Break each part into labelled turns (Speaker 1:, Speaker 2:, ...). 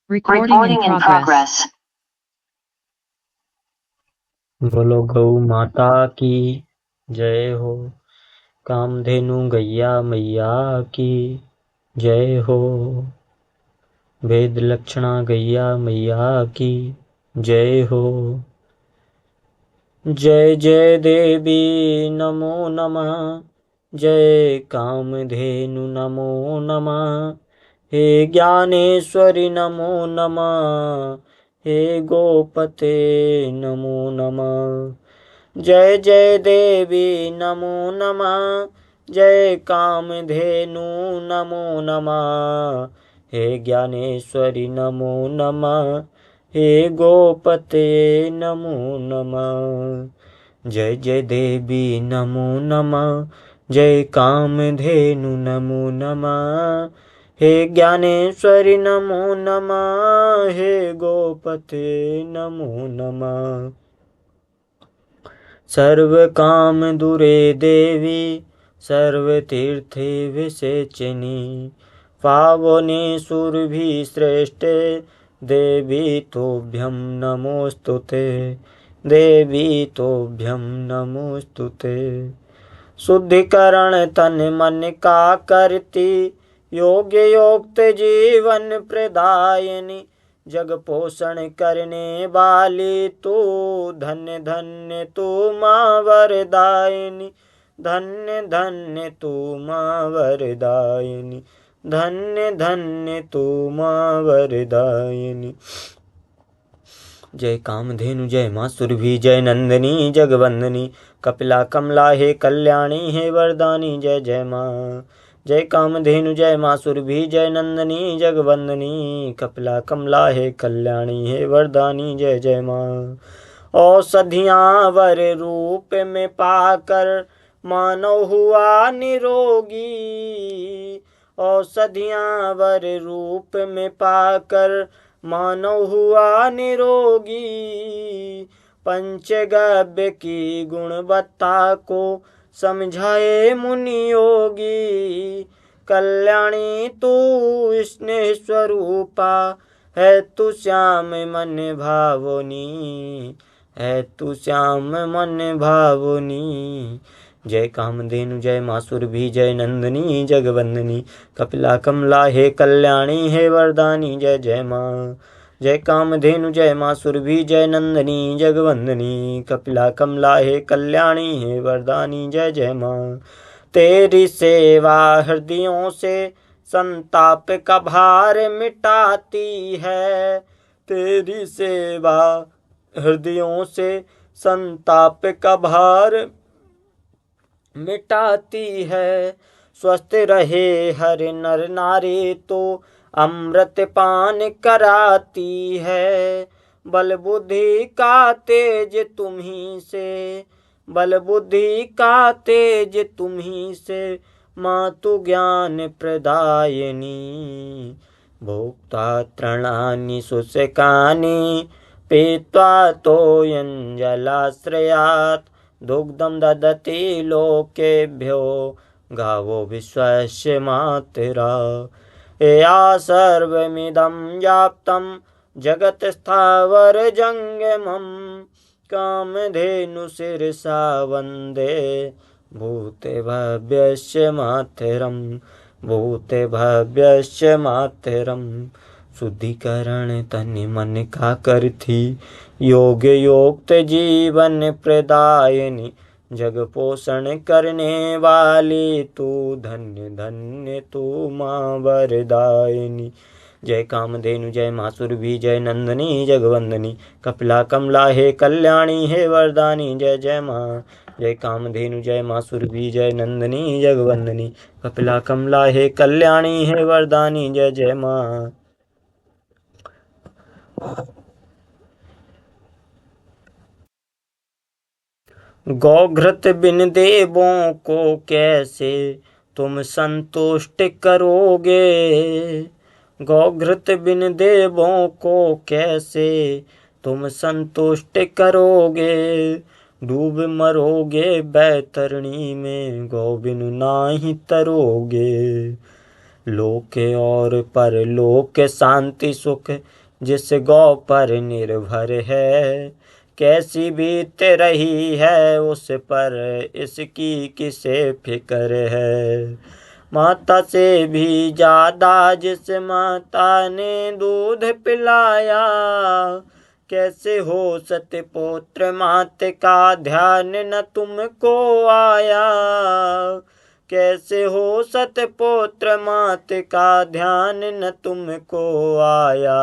Speaker 1: Recording in progress.
Speaker 2: बोलो गौ माता की जय हो, कामधेनु गैया मैया की जय हो, वेद लक्षणा गैया मैया की जय हो। जय जय देवी नमो नमः, जय कामधेनु नमो नमः, हे ज्ञानेश्वरी नमो नमः, हे गोपते नमो नमः। जय जय देवी नमो नमः, जय कामधेनु नमो नमः, हे ज्ञानेश्वरी नमो नमः, हे गोपते नमो नमः। जय जय देवी नमो नमः, जय कामधेनु नमो नमः, हे ज्ञानेश्वरी नमो नमः, हे गोपते नमो नमः। सर्वकाम दूरे देवी, सर्वतीर्थे विसेचिनी, पावने सुरभि श्रेष्ठे, देवी तोभ्यं नमोस्तुते, देवी तोभ्यं नमोस्तुते। शुद्धिकरण तन मन का करती, योग्य योक्त जीवन प्रदायिनी, जग पोषण करने वाली तू, धन्य धन्य तू माँ वरदायिनी, धन्य धन्य तू माँ वरदायिनी, धन्य धन्य तू माँ वरदायिनी। जय कामधेनु जय माँ सुरभि, जय नंदिनी जगवंदनी, कपिला कमला हे कल्याणी हे वरदानी, जय जय माँ। जय कामधेनु जय माँ सुरभि, जय नंदिनी जगवंदनी, कपिला कमला हे कल्याणी हे वरदानी, जय जय माँ। औषधियाँ वर रूप में पाकर मानव हुआ निरोगी, औषधियाँ वर रूप में पाकर मानव हुआ निरोगी, पंचगव्य की गुणवत्ता को समझाए मुनि योगी, कल्याणी तू स्नेह स्वरूपा, है तू श्याम मन भावनी, है तू श्याम मन भावनी। जय कामधेनु जय माँ सुरभि, जय नंदिनी जगवंदनी, कपिला कमला हे कल्याणी हे वरदानी, जय जय माँ। जय कामधेनु जय माँ सुरभि, जय नंदिनी जगवंदनी, कपिला कमला हे कल्याणी हे वरदानी, जय जय माँ। तेरी सेवा हृदयों से संताप का भार मिटाती है, तेरी सेवा हृदयों से संताप का भार मिटाती है, स्वस्थ रहे हर नर नारी तो अमृत पान कराती है, बल बुद्धि का तेज तुम्ही से, बल बुद्धि का तेज तुम्ही से, मातु ज्ञान प्रदायिनी, भोक्ता तृणानि शुष्कानि, पीत्वा तोयञ्जलाश्रयात्, दुग्धं ददति लोकेभ्यो गावो विश्वस्य मातरा, या सर्वमिदं व्याप्तं जगत् स्थावर जंगमं, कामधेनु शिरसा वन्दे भूते भव्यस्य मातरं, भूते भव्यस्य मातरं। शुद्धिकरण तन मन का करती, योग योक्त जीवन प्रदायिनी, जग पोषण करने वाली तू, धन्य धन्य तू माँ वरदायिनी। जय कामधेनु जय माँ सुरभि, जय नंदिनी जगवंदनी, कपिला कमला हे कल्याणी हे वरदानी, जय जय माँ। जय कामधेनु जय माँ सुरभि, जय नंदिनी जगवंदनी, कपिला कमला हे कल्याणी हे वरदानी, जय जय माँ। गौघृत बिन देवों को कैसे तुम संतुष्ट करोगे, गौघृत बिन देवों को कैसे तुम संतुष्ट करोगे, डूब मरोगे बैतरणी में गौ बिनु नाही तरोगे, लोक और परलोक शांति सुख जिस गौ पर निर्भर है। कैसी बीत रही है उस पर इसकी किसे फिक्र है। माता से भी ज्यादा जिस माता ने दूध पिलाया। कैसे हो सतपुत्र मात का ध्यान न तुमको आया। कैसे हो सतपुत्र मात का ध्यान न तुमको आया।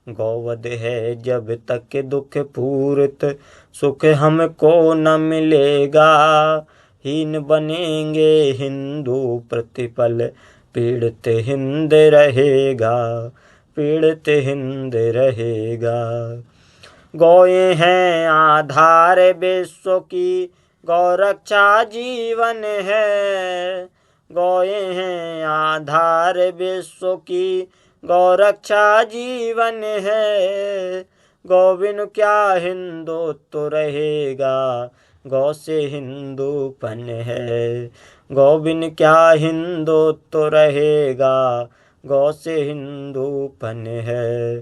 Speaker 2: गौवध है जब तक दुख पूर्त सुख हमको न मिलेगा। हीन बनेंगे हिंदू प्रतिपल पीड़ित हिंद रहेगा। पीड़ित हिंद रहेगा। गौएं हैं आधार विश्व की गौरक्षा जीवन है। गौएं हैं आधार विश्व की गौरक्षा जीवन है। गौ बिनु क्या हिंदुत्व रहेगा। गौ से हिंदूपन है। गौ बिन क्या हिंदुत्व रहेगा। गौ से हिंदूपन है।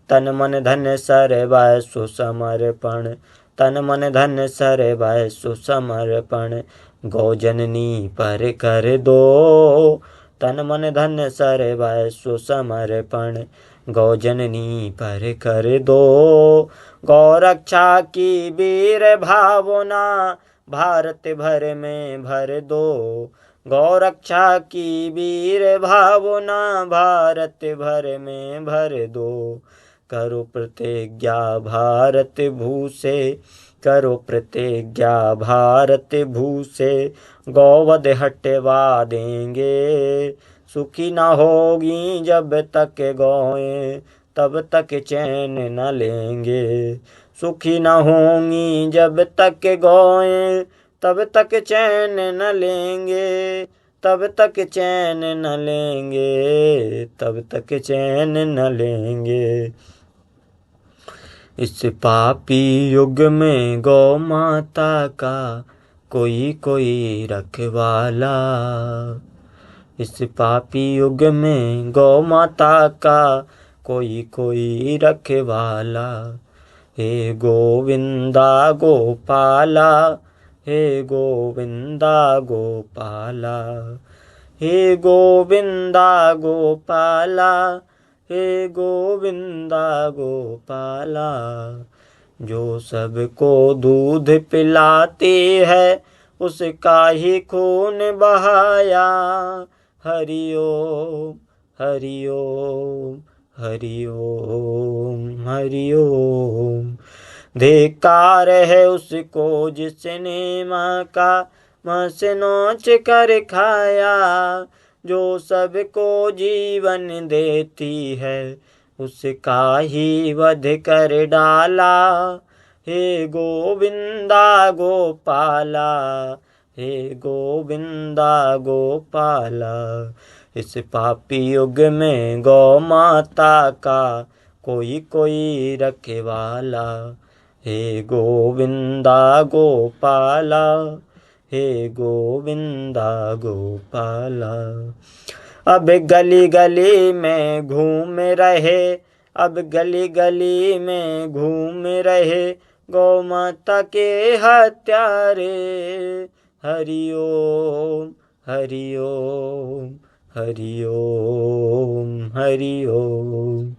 Speaker 2: तन मन धन सर्वस्व सुसमर्पण। तन मन धन सर्वस्व सुसमर्पण। गौ जननी पर कर दो। तन मन धन सर्वस्व सुसमर्पण। गौ जननी पर कर दो। गौ रक्षा की वीर भावना भारत भर में भर दो। गौ रक्षा की वीर भावना भारत भर में भर दो। करो प्रतिज्ञा भारत भू से। करो प्रतिज्ञा भारत भू से। गौवध हटवा देंगे। सुखी न होगी जब तक गौएं तब तक चैन न लेंगे। सुखी न होंगी जब तक गौएं तब तक चैन न लेंगे। तब तक चैन न लेंगे। तब तक चैन न लेंगे। इस पापी युग में गौ माता का कोई कोई रखवाला। इस पापी युग में गौ माता का कोई कोई रखवाला। हे गोविंदा गोपाला। हे गोविंदा गोपाला। हे गोविंदा गोपाला। हे गोविंदा गोपाला। जो सबको दूध पिलाती है उसका ही खून बहाया। हरि ओम हरि ओम हरि ओम हरि ओम। धिक्कार है उसको जिसने माँ का मांस नोच कर खाया। जो सबको जीवन देती है उसका ही वध कर डाला। हे गोविंदा गोपाला। हे गोविंदा गोपाला। इस पापी युग में गौ माता का कोई कोई रखवाला। हे गोविंदा गोपाला। हे गोविंदा गोपाला। अब गली गली में घूम रहे। अब गली गली में घूम रहे गौ माता के हत्यारे। हरि ओम हरि ओम हरि ओम हरि ओम।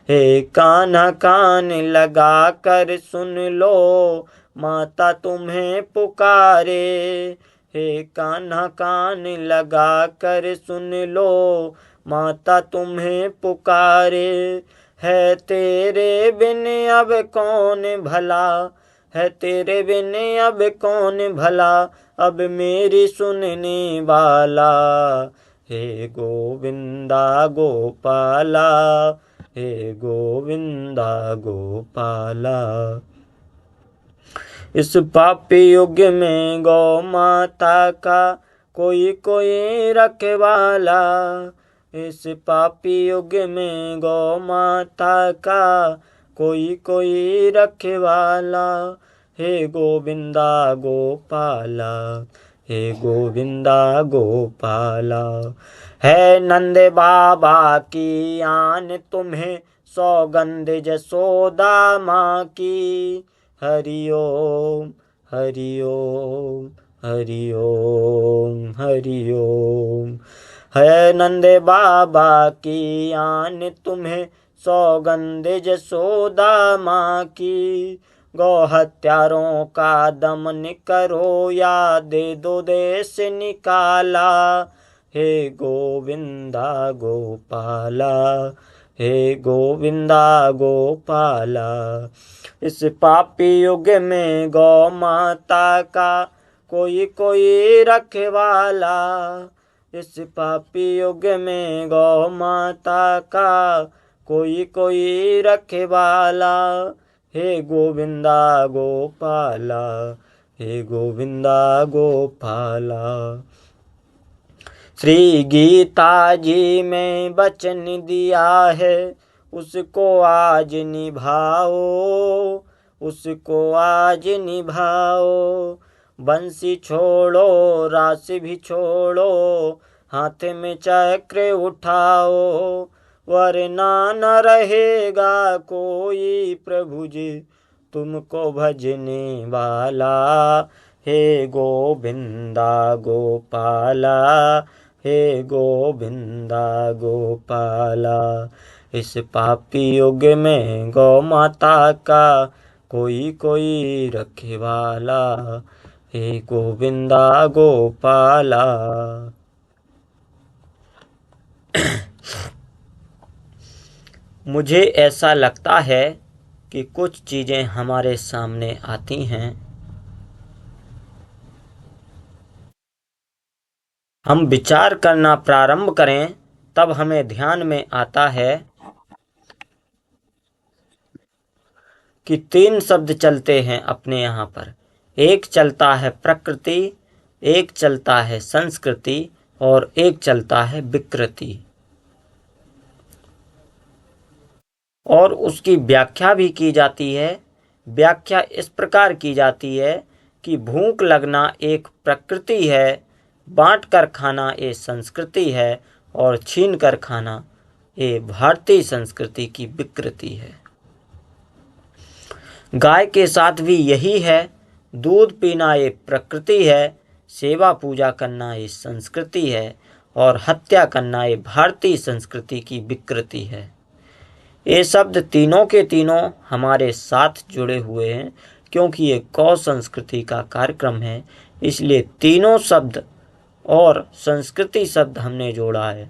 Speaker 2: हे कान्हा कान लगा कर सुन लो माता तुम्हें पुकारे। हे कान्हा कान लगा कर सुन लो माता तुम्हें पुकारे। है तेरे बिन अब कौन भला। है तेरे बिन अब कौन भला। अब मेरी सुनने वाला। हे गोविंदा गोपाला। हे गोविंदा गोपाला। इस पापी युग में गौ माता का कोई कोई रखवाला। इस पापी युग में गौ माता का कोई कोई रखवाला। हे गोविंदा गोपाला। हे गोविंदा गोपाला। है नंद बाबा की आन तुम्हें सौगंध जसोदा माँ की। हरि ओम हरि ओम हरि ओम हरि ओम। है नंद बाबा की आन तुम्हें सौगंध जसोदा माँ की। गौ हत्यारों का दमन करो या दे दो देश निकाला। हे गोविंदा गोपाला हे गोविंदा गोपाला। इस पापी युग में गौ माता का कोई कोई रखवाला। इस पापी युग में गौ माता का कोई कोई रखवाला। हे गोविंदा गोपाला हे गोविंदा गोपाला। श्री गीता जी में वचन दिया है उसको आज निभाओ। उसको आज निभाओ। बंसी छोड़ो राशि भी छोड़ो हाथ में चक्र उठाओ। वरना न रहेगा कोई प्रभु जी तुमको भजने वाला। हे गोविंदा गोपाला हे गोविंदा गोपाला। इस पापी युग में गौ माता का कोई कोई रखवाला। हे गोविंदा गोपाला। मुझे ऐसा लगता है कि कुछ चीज़ें हमारे सामने आती हैं, हम विचार करना प्रारंभ करें तब हमें ध्यान में आता है कि 3 शब्द चलते हैं अपने यहाँ पर। एक चलता है प्रकृति, एक चलता है संस्कृति और एक चलता है विकृति। और उसकी व्याख्या भी की जाती है। व्याख्या इस प्रकार की जाती है कि भूख लगना एक प्रकृति है, बांट कर खाना ये संस्कृति है और छीन कर खाना ये भारतीय संस्कृति की विकृति है। गाय के साथ भी यही है। दूध पीना ये प्रकृति है, सेवा पूजा करना ये संस्कृति है और हत्या करना ये भारतीय संस्कृति की विकृति है। ये शब्द तीनों के तीनों हमारे साथ जुड़े हुए हैं क्योंकि ये गौ संस्कृति का कार्यक्रम है, इसलिए तीनों शब्द और संस्कृति शब्द हमने जोड़ा है।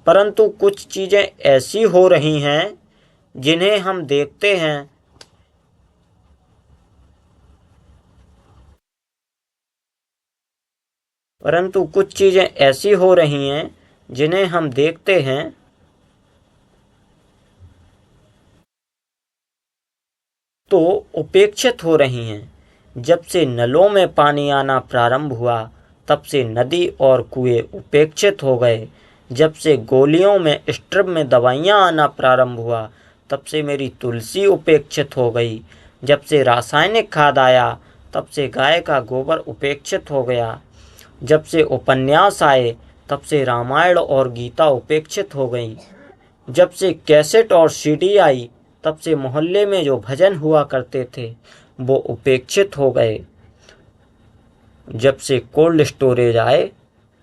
Speaker 2: परंतु कुछ चीज़ें ऐसी हो रही हैं जिन्हें हम देखते हैं जिन्हें हम देखते हैं तो उपेक्षित हो रही हैं। जब से नलों में पानी आना प्रारंभ हुआ तब से नदी और कुएं उपेक्षित हो गए। जब से गोलियों में स्ट्रिप में दवाइयाँ आना प्रारंभ हुआ तब से मेरी तुलसी उपेक्षित हो गई। जब से रासायनिक खाद आया तब से गाय का गोबर उपेक्षित हो गया। जब से उपन्यास आए तब से रामायण और गीता उपेक्षित हो गई। जब से कैसेट और सीडी आई तब से मोहल्ले में जो भजन हुआ करते थे वो उपेक्षित हो गए। जब से कोल्ड स्टोरेज आए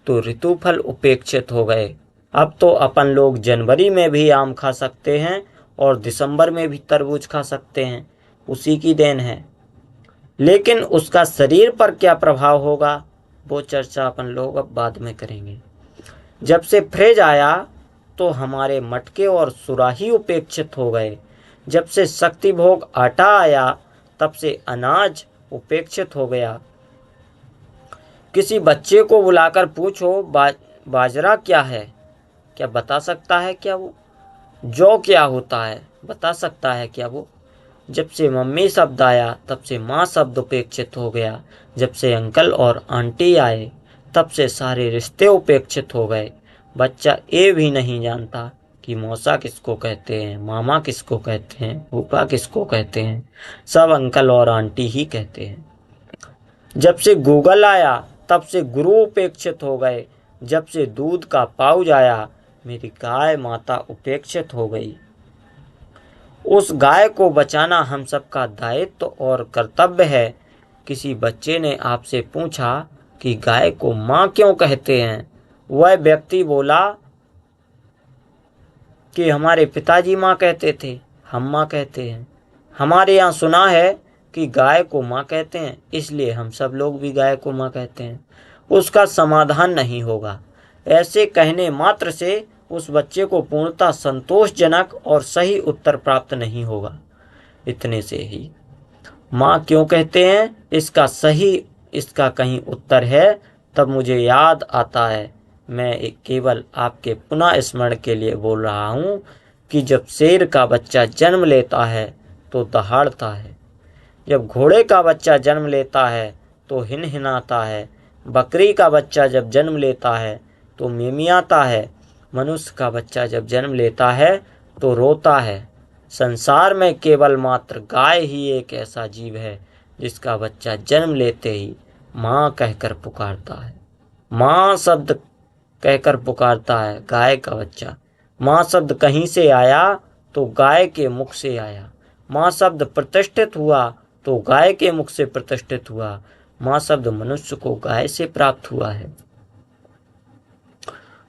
Speaker 2: तो ऋतुफल उपेक्षित हो गए। अब तो अपन लोग जनवरी में भी आम खा सकते हैं और दिसंबर में भी तरबूज खा सकते हैं, उसी की देन है। लेकिन उसका शरीर पर क्या प्रभाव होगा वो चर्चा अपन लोग अब बाद में करेंगे। जब से फ्रिज आया तो हमारे मटके और सुराही उपेक्षित हो गए। जब से शक्ति भोग आटा आया तब से अनाज उपेक्षित हो गया। किसी बच्चे को बुलाकर पूछो बाजरा क्या है, क्या बता सकता है क्या वो? जौ क्या होता है, बता सकता है क्या वो? जब से मम्मी शब्द आया तब से माँ शब्द उपेक्षित हो गया। जब से अंकल और आंटी आए तब से सारे रिश्ते उपेक्षित हो गए। बच्चा ये भी नहीं जानता कि मौसा किसको कहते हैं, मामा किसको कहते हैं, फूफा किसको कहते हैं, सब अंकल और आंटी ही कहते हैं। जब से गूगल आया तब से गुरु उपेक्षित हो गए। जब से दूध का पाउज आया, मेरी गाय माता उपेक्षित हो गई। उस गाय को बचाना हम सबका दायित्व और कर्तव्य है। किसी बच्चे ने आपसे पूछा कि गाय को माँ क्यों कहते हैं? वह व्यक्ति बोला कि हमारे पिताजी माँ कहते थे, हम माँ कहते हैं। हमारे यहाँ सुना है कि गाय को माँ कहते हैं, इसलिए हम सब लोग भी गाय को माँ कहते हैं। उसका समाधान नहीं होगा। ऐसे कहने मात्र से उस बच्चे को पूर्णतः संतोषजनक और सही उत्तर प्राप्त नहीं होगा। इतने से ही माँ क्यों कहते हैं, इसका कहीं उत्तर है, तब मुझे याद आता है। मैं केवल आपके पुनः स्मरण के लिए बोल रहा हूँ कि जब शेर का बच्चा जन्म लेता है तो दहाड़ता है, जब घोड़े का बच्चा जन्म लेता है तो हिनहिनाता है, बकरी का बच्चा जब जन्म लेता है तो मिमियाता है, मनुष्य का बच्चा जब जन्म लेता है तो रोता है। संसार में केवल मात्र गाय ही एक ऐसा जीव है जिसका बच्चा जन्म लेते ही माँ कहकर पुकारता है। माँ शब्द कहकर पुकारता है गाय का बच्चा। माँ शब्द कहीं से आया तो गाय के मुख से आया। माँ शब्द प्रतिष्ठित हुआ तो गाय के मुख से प्रतिष्ठित हुआ। माँ शब्द मनुष्य को गाय से प्राप्त हुआ है।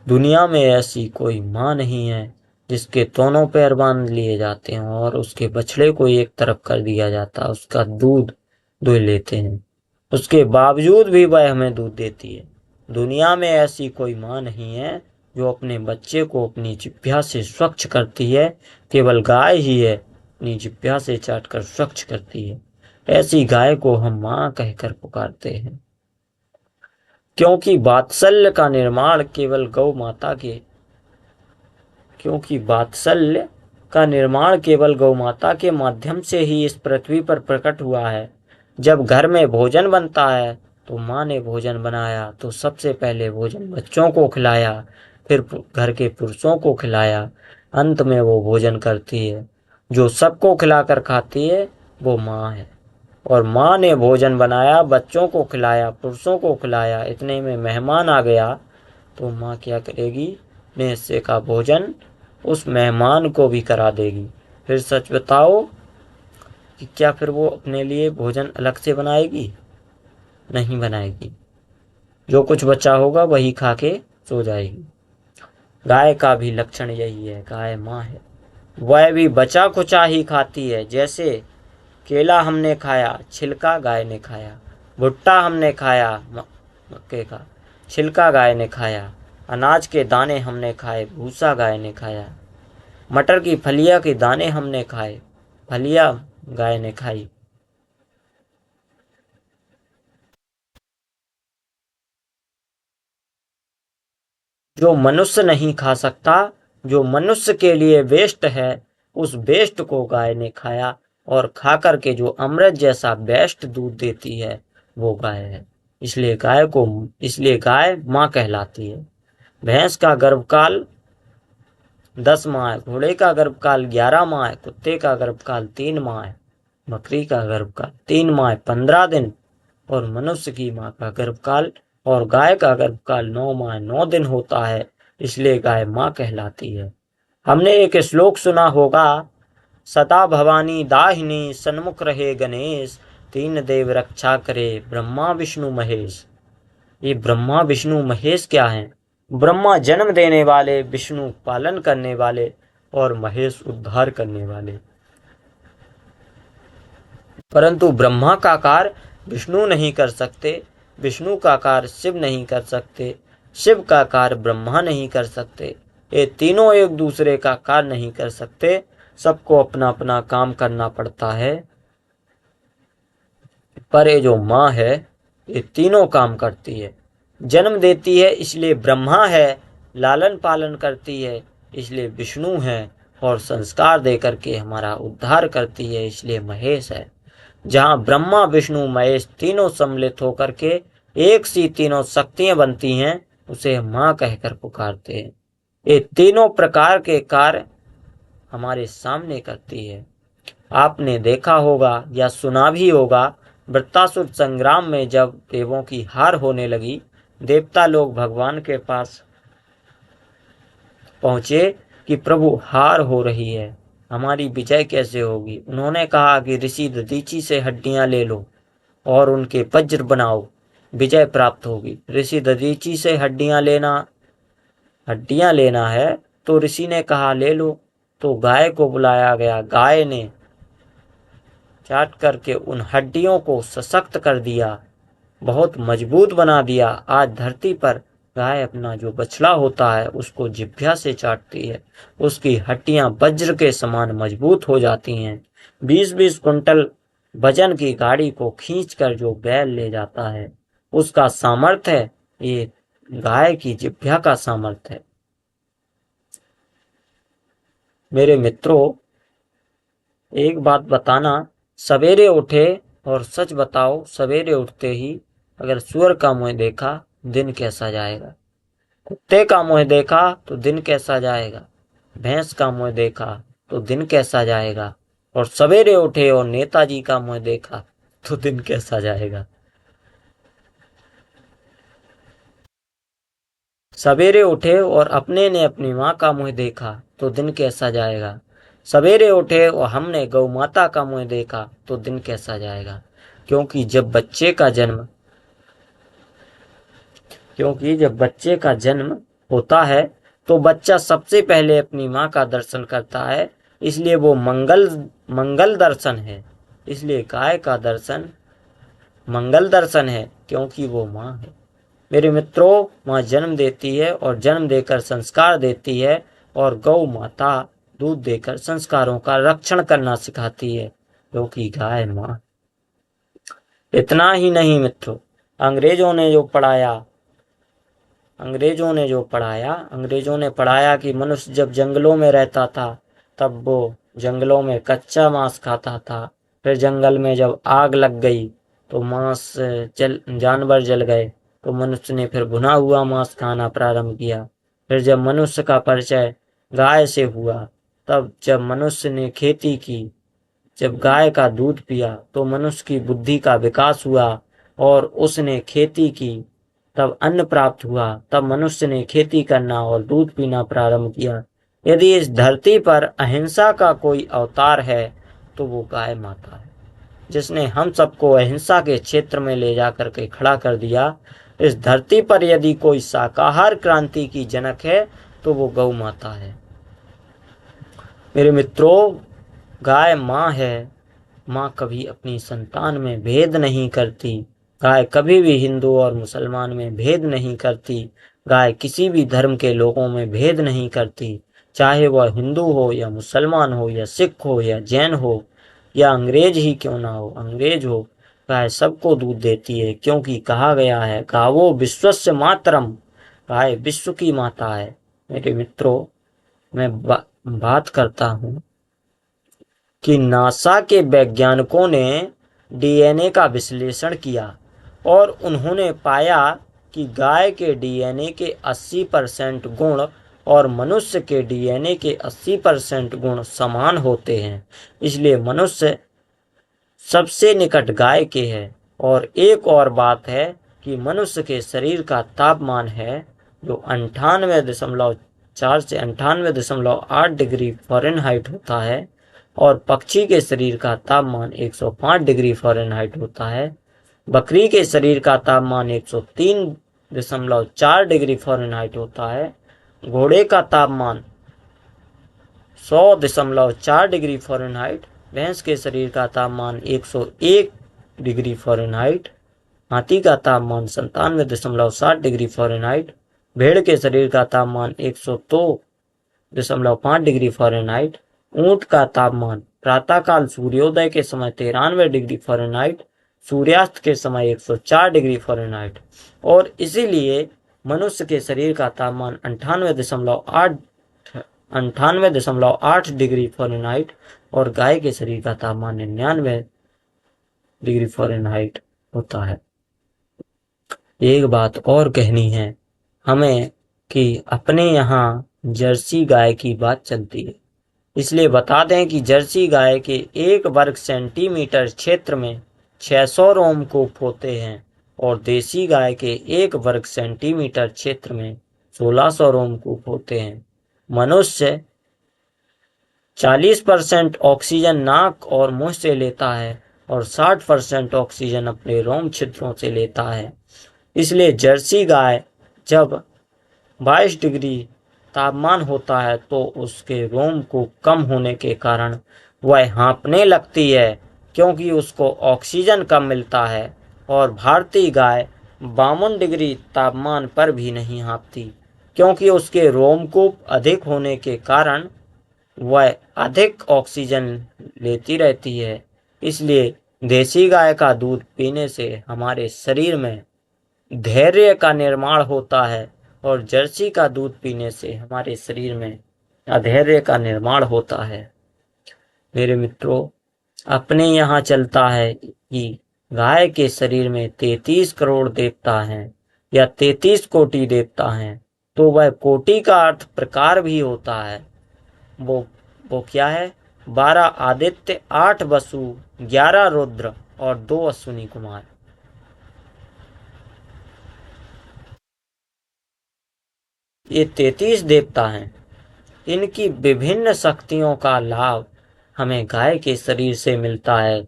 Speaker 2: दुनिया में ऐसी कोई माँ नहीं है जिसके दोनों पैर बांध लिए जाते हैं और उसके बछड़े को एक तरफ कर दिया जाता है, उसका दूध दुह लेते हैं, उसके बावजूद भी वह हमें दूध देती है। दुनिया में ऐसी कोई माँ नहीं है जो अपने बच्चे को अपनी जिह्वा से स्वच्छ करती है। केवल गाय ही है अपनी जिह्वा से चाटकर स्वच्छ करती है। ऐसी गाय को हम माँ कहकर पुकारते हैं, क्योंकि वात्सल्य का निर्माण केवल गौ माता के माध्यम से ही इस पृथ्वी पर प्रकट हुआ है। जब घर में भोजन बनता है तो माँ ने भोजन बनाया तो सबसे पहले भोजन बच्चों को खिलाया, फिर घर के पुरुषों को खिलाया, अंत में वो भोजन करती है। जो सबको खिलाकर खाती है वो माँ है। और माँ ने भोजन बनाया, बच्चों को खिलाया, पुरुषों को खिलाया, इतने में मेहमान आ गया तो माँ क्या करेगी? अपने हिस्से का भोजन उस मेहमान को भी करा देगी। फिर सच बताओ कि क्या फिर वो अपने लिए भोजन अलग से बनाएगी? नहीं बनाएगी। जो कुछ बचा होगा वही खा के सो जाएगी। गाय का भी लक्षण यही है। गाय माँ है, वह भी बचा खुचा ही खाती है। जैसे केला हमने खाया, छिलका गाय ने खाया। भुट्टा हमने खाया, मक्के का छिलका गाय ने खाया। अनाज के दाने हमने खाए, भूसा गाय ने खाया। मटर की फलिया के दाने हमने खाए, फलिया गाय ने खाई। जो मनुष्य नहीं खा सकता, जो मनुष्य के लिए वेस्ट है, उस वेस्ट को गाय ने खाया और खा करके जो अमृत जैसा बेस्ट दूध देती है वो गाय है। इसलिए गाय माँ कहलाती है। भैंस का गर्भकाल 10 माह है, घोड़े का गर्भकाल 11 माह है, कुत्ते का गर्भकाल 3 माह है, बकरी का गर्भकाल 3 माह 15 दिन और मनुष्य की माँ का गर्भकाल और गाय का गर्भकाल 9 माह 9 दिन होता है। इसलिए गाय माँ कहलाती है। हमने एक श्लोक सुना होगा, सदा भवानी दाहिनी सन्मुख रहे गणेश, 3 देव रक्षा करे ब्रह्मा विष्णु महेश। ये ब्रह्मा विष्णु महेश क्या हैं? ब्रह्मा जन्म देने वाले, विष्णु पालन करने वाले और महेश उद्धार करने वाले। परंतु ब्रह्मा का कार्य विष्णु नहीं कर सकते, विष्णु का कार्य शिव नहीं कर सकते, शिव का कार्य ब्रह्मा नहीं कर सकते। ये तीनों एक दूसरे का कार्य नहीं कर सकते, सबको अपना अपना काम करना पड़ता है। पर ये जो माँ है ये तीनों काम करती है। जन्म देती है इसलिए ब्रह्मा है, लालन पालन करती है इसलिए विष्णु है और संस्कार दे करके हमारा उद्धार करती है इसलिए महेश है। जहाँ ब्रह्मा विष्णु महेश तीनों सम्मिलित होकर के एक सी तीनों शक्तियां बनती हैं, उसे माँ कहकर पुकारते हैं। ये तीनों प्रकार के कार्य हमारे सामने करती है। आपने देखा होगा या सुना भी होगा, वृत्तासुर संग्राम में जब देवों की हार होने लगी देवता लोग भगवान के पास पहुंचे कि प्रभु हार हो रही है, हमारी विजय कैसे होगी। उन्होंने कहा कि ऋषि दधीचि से हड्डियां ले लो और उनके वज्र बनाओ, विजय प्राप्त होगी। ऋषि दधीचि से हड्डियां लेना है तो ऋषि ने कहा ले लो। तो गाय को बुलाया गया। गाय ने चाट करके उन हड्डियों को सशक्त कर दिया, बहुत मजबूत बना दिया। आज धरती पर गाय अपना जो बछड़ा होता है उसको जिह्वा से चाटती है, उसकी हड्डियां वज्र के समान मजबूत हो जाती हैं। 20-20 कुंटल वजन की गाड़ी को खींचकर जो बैल ले जाता है, उसका सामर्थ्य है ये गाय की जिह्वा का सामर्थ्य है। मेरे मित्रों, एक बात बताना, सवेरे उठे और सच बताओ, सवेरे उठते ही अगर सूअर का मुंह देखा दिन कैसा जाएगा, कुत्ते का मुंह देखा तो दिन कैसा जाएगा, भैंस का मुंह देखा तो दिन कैसा जाएगा, और सवेरे उठे और नेताजी का मुंह देखा तो दिन कैसा जाएगा। सवेरे उठे और अपने ने अपनी माँ का मुंह देखा तो दिन कैसा जाएगा। सवेरे उठे और हमने गौ माता का मुंह देखा तो दिन कैसा जाएगा। क्योंकि जब बच्चे का जन्म होता है तो बच्चा सबसे पहले अपनी माँ का दर्शन करता है, इसलिए वो मंगल दर्शन है। इसलिए गाय का दर्शन मंगल दर्शन है, क्योंकि वो माँ है। मेरे मित्रों, माँ जन्म देती है और जन्म देकर संस्कार देती है, और गौ माता दूध देकर संस्कारों का रक्षण करना सिखाती है, क्योंकि गाय माँ। इतना ही नहीं मित्रों, अंग्रेजों ने पढ़ाया कि मनुष्य जब जंगलों में रहता था तब वो जंगलों में कच्चा मांस खाता था। फिर जंगल में जब आग लग गई तो जानवर जल गए, तो मनुष्य ने फिर भुना हुआ मांस खाना प्रारंभ किया। फिर जब मनुष्य का परिचय गाय से हुआ, तब जब मनुष्य ने खेती की, जब गाय का दूध पिया, तो मनुष्य की बुद्धि का विकास हुआ और उसने खेती की, तब अन्न प्राप्त हुआ। तब मनुष्य ने खेती करना और दूध पीना प्रारंभ किया। यदि इस धरती पर अहिंसा का कोई अवतार है तो वो गाय माता है, जिसने हम सबको अहिंसा के क्षेत्र में ले जाकर के खड़ा कर दिया। इस धरती पर यदि कोई शाकाहार क्रांति की जनक है तो वो गौ माता है। मेरे मित्रों, गाय माँ है। माँ कभी अपनी संतान में भेद नहीं करती। गाय कभी भी हिंदू और मुसलमान में भेद नहीं करती। गाय किसी भी धर्म के लोगों में भेद नहीं करती, चाहे वह हिंदू हो या मुसलमान हो या सिख हो या जैन हो या अंग्रेज ही क्यों ना हो, अंग्रेज हो, गाय सबको दूध देती है, क्योंकि कहा गया है गावो विश्वस्य मातरम, गाय विश्व की माता है। मेरे मित्रों, मैं बात करता हूँ कि नासा के वैज्ञानिकों ने डीएनए का विश्लेषण किया और उन्होंने पाया कि गाय के डीएनए के 80% गुण और मनुष्य के डीएनए के 80% गुण समान होते हैं। इसलिए मनुष्य सबसे निकट गाय के है। और एक और बात है कि मनुष्य के शरीर का तापमान है जो 98.4 से 98.8 डिग्री फ़ारेनहाइट होता है, और पक्षी के शरीर का तापमान 105 डिग्री फ़ारेनहाइट होता है। बकरी के शरीर का तापमान 103.4 डिग्री फ़ारेनहाइट होता है। घोड़े का तापमान 100.4 डिग्री फ़ारेनहाइट। भैंस के शरीर का तापमान 101 डिग्री फ़ारेनहाइट। हाथी का तापमान 97.7 डिग्री फ़ारेनहाइट। भेड़ के शरीर का तापमान 102.5 डिग्री फ़ारेनहाइट। ऊंट का तापमान प्रातःकाल सूर्योदय के समय 93 डिग्री फ़ारेनहाइट, सूर्यास्त के समय 104 डिग्री फ़ारेनहाइट। और इसीलिए मनुष्य के शरीर का तापमान 98.8 डिग्री फ़ारेनहाइट और गाय के शरीर का तापमान 99 डिग्री फ़ारेनहाइट होता है। एक बात और कहनी है हमें कि अपने यहाँ जर्सी गाय की बात चलती है, इसलिए बता दें कि जर्सी गाय के 1 वर्ग सेंटीमीटर क्षेत्र में 600 रोमकूप होते हैं। और देसी गाय के 1 वर्ग सेंटीमीटर क्षेत्र में 1600 रोमकूप होते हैं। मनुष्य 40% ऑक्सीजन नाक और मुंह से लेता है और 60% ऑक्सीजन अपने रोम छिद्रों से लेता है। इसलिए जर्सी गाय जब 22 डिग्री तापमान होता है तो उसके रोम को कम होने के कारण वह हाँफने लगती है, क्योंकि उसको ऑक्सीजन कम मिलता है। और भारतीय गाय 52 डिग्री तापमान पर भी नहीं हाँफती, क्योंकि उसके रोमकूप अधिक होने के कारण वह अधिक ऑक्सीजन लेती रहती है। इसलिए देसी गाय का दूध पीने से हमारे शरीर में धैर्य का निर्माण होता है और जर्सी का दूध पीने से हमारे शरीर में अधैर्य का निर्माण होता है। मेरे मित्रों, अपने यहाँ चलता है कि गाय के शरीर में 33 करोड़ देवता हैं या 33 कोटि देवता हैं, तो वह कोटि का अर्थ प्रकार भी होता है। वो क्या है? 12 आदित्य, 8 वसु, 11 रुद्र और 2 अश्विनी कुमार। ये 33 देवता हैं। इनकी विभिन्न शक्तियों का लाभ हमें गाय के शरीर से मिलता है।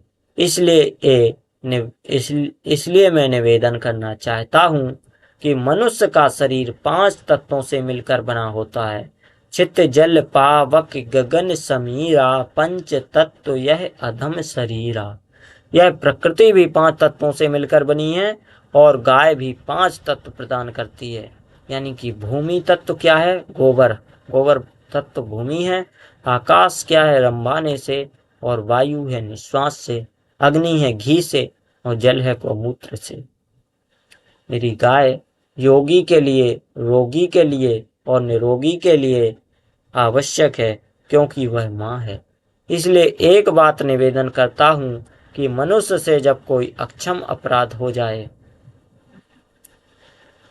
Speaker 2: इसलिए मैं निवेदन करना चाहता हूँ कि मनुष्य का शरीर 5 तत्वों से मिलकर बना होता है। चित्त, जल, पावक, गगन, समीरा, पंच तत्व यह अधम शरीरा। यह प्रकृति भी 5 तत्वों से मिलकर बनी है और गाय भी 5 तत्व प्रदान करती है। यानी कि भूमि तत्व क्या है? गोबर तत्व भूमि है। आकाश क्या है? रंभाने से। और वायु है निश्वास से। अग्नि है घी से और जल है गौमूत्र से। मेरी गाय योगी के लिए, रोगी के लिए और निरोगी के लिए आवश्यक है, क्योंकि वह माँ है। इसलिए एक बात निवेदन करता हूँ कि मनुष्य से जब कोई अक्षम अपराध हो जाए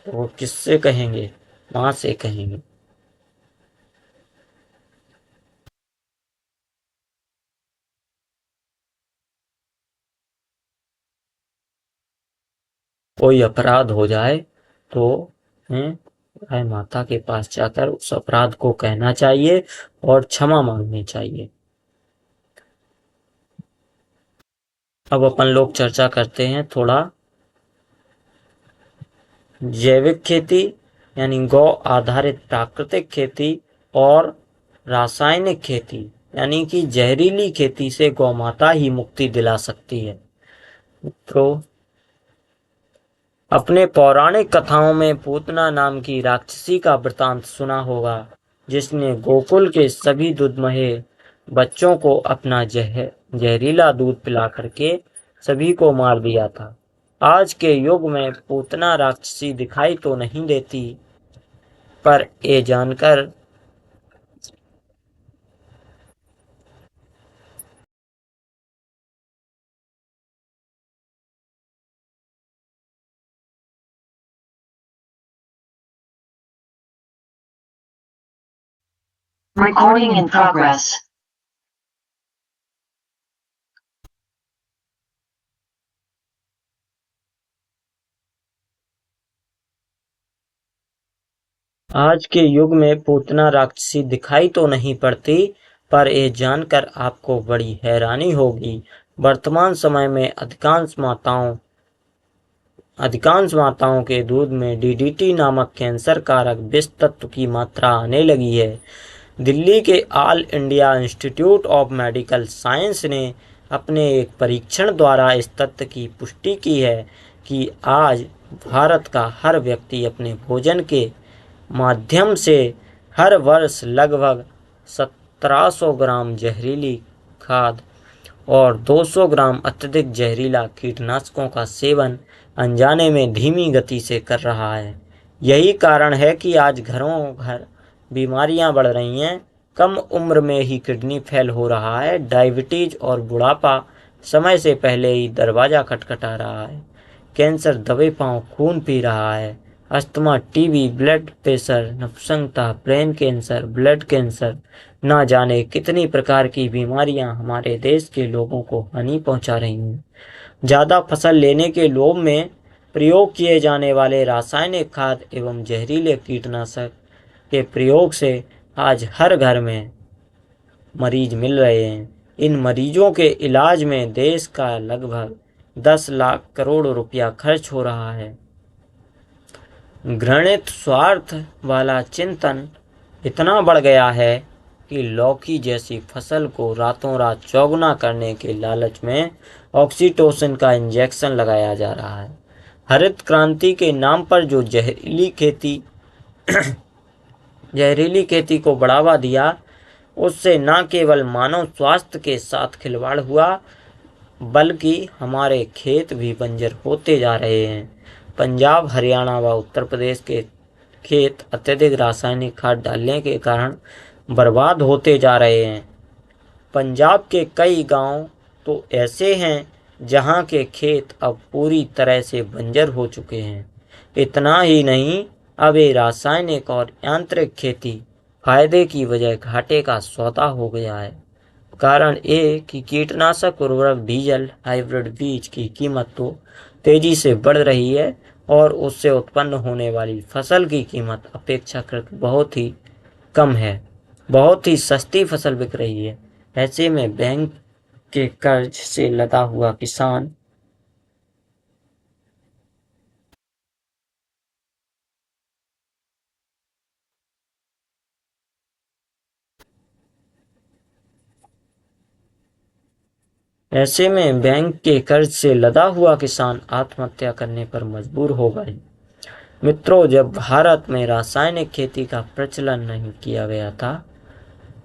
Speaker 2: तो वो किससे कहेंगे? माँ से कहेंगे। कोई अपराध हो जाए तो गाय माता के पास जाकर उस अपराध को कहना चाहिए और क्षमा मांगनी चाहिए। अब अपन लोग चर्चा करते हैं थोड़ा जैविक खेती यानी गौ आधारित प्राकृतिक खेती और रासायनिक खेती यानी कि जहरीली खेती से गौ माता ही मुक्ति दिला सकती है। तो अपने पौराणिक कथाओं में पूतना नाम की राक्षसी का वृतांत सुना होगा, जिसने गोकुल के सभी दुधमहे बच्चों को अपना जहरीला दूध पिला करके सभी को मार दिया था। आज के युग में पूतना राक्षसी दिखाई तो नहीं देती, पर ये जानकर
Speaker 1: Recording in progress.
Speaker 2: आज के युग में पूतना राक्षसी दिखाई तो नहीं पड़ती, पर ये जानकर आपको बड़ी हैरानी होगी। वर्तमान समय में अधिकांश माताओं के दूध में डीडीटी नामक कैंसर कारक विष तत्व की मात्रा आने लगी है। दिल्ली के all India institute of medical science ने अपने एक परीक्षण द्वारा इस तथ्य की पुष्टि की है कि आज भारत का हर व्यक्ति अपने भोजन के माध्यम से हर वर्ष लगभग 1700 ग्राम जहरीली खाद और 200 ग्राम अत्यधिक जहरीला कीटनाशकों का सेवन अनजाने में धीमी गति से कर रहा है। यही कारण है कि आज घरों घर बीमारियां बढ़ रही हैं। कम उम्र में ही किडनी फेल हो रहा है, डायबिटीज और बुढ़ापा समय से पहले ही दरवाजा खटखटा रहा है, कैंसर दबे पांव खून पी रहा है, अस्थमा, टीबी, ब्लड प्रेशर, नपुंसकता, ब्रेन कैंसर, ब्लड कैंसर, ना जाने कितनी प्रकार की बीमारियां हमारे देश के लोगों को हानि पहुंचा रही हैं। ज्यादा फसल लेने के लोभ में प्रयोग किए जाने वाले रासायनिक खाद एवं जहरीले कीटनाशक के प्रयोग से आज हर घर में मरीज मिल रहे हैं। इन मरीजों के इलाज में देश का लगभग 10 लाख करोड़ रुपया खर्च हो रहा है। घृणित स्वार्थ वाला चिंतन इतना बढ़ गया है कि लौकी जैसी फसल को रातों रात चौगुना करने के लालच में ऑक्सीटोसिन का इंजेक्शन लगाया जा रहा है। हरित क्रांति के नाम पर जो जहरीली खेती को बढ़ावा दिया, उससे न केवल मानव स्वास्थ्य के साथ खिलवाड़ हुआ, बल्कि हमारे खेत भी बंजर होते जा रहे हैं। पंजाब, हरियाणा व उत्तर प्रदेश के खेत अत्यधिक रासायनिक खाद डालने के कारण बर्बाद होते जा रहे हैं। पंजाब के कई गांव तो ऐसे हैं जहां के खेत अब पूरी तरह से बंजर हो चुके हैं। इतना ही नहीं, अब ये रासायनिक और यांत्रिक खेती फायदे की बजाय घाटे का सौदा हो गया है। कारण ये कि कीटनाशक, उर्वरक, डीजल, हाइब्रिड बीज की कीमत तो तेजी से बढ़ रही है और उससे उत्पन्न होने वाली फसल की कीमत अपेक्षाकृत बहुत ही कम है। बहुत ही सस्ती फसल बिक रही है। ऐसे में बैंक के कर्ज से लदा हुआ किसान आत्महत्या करने पर मजबूर हो गए। मित्रों, जब भारत में रासायनिक खेती का प्रचलन नहीं किया गया था,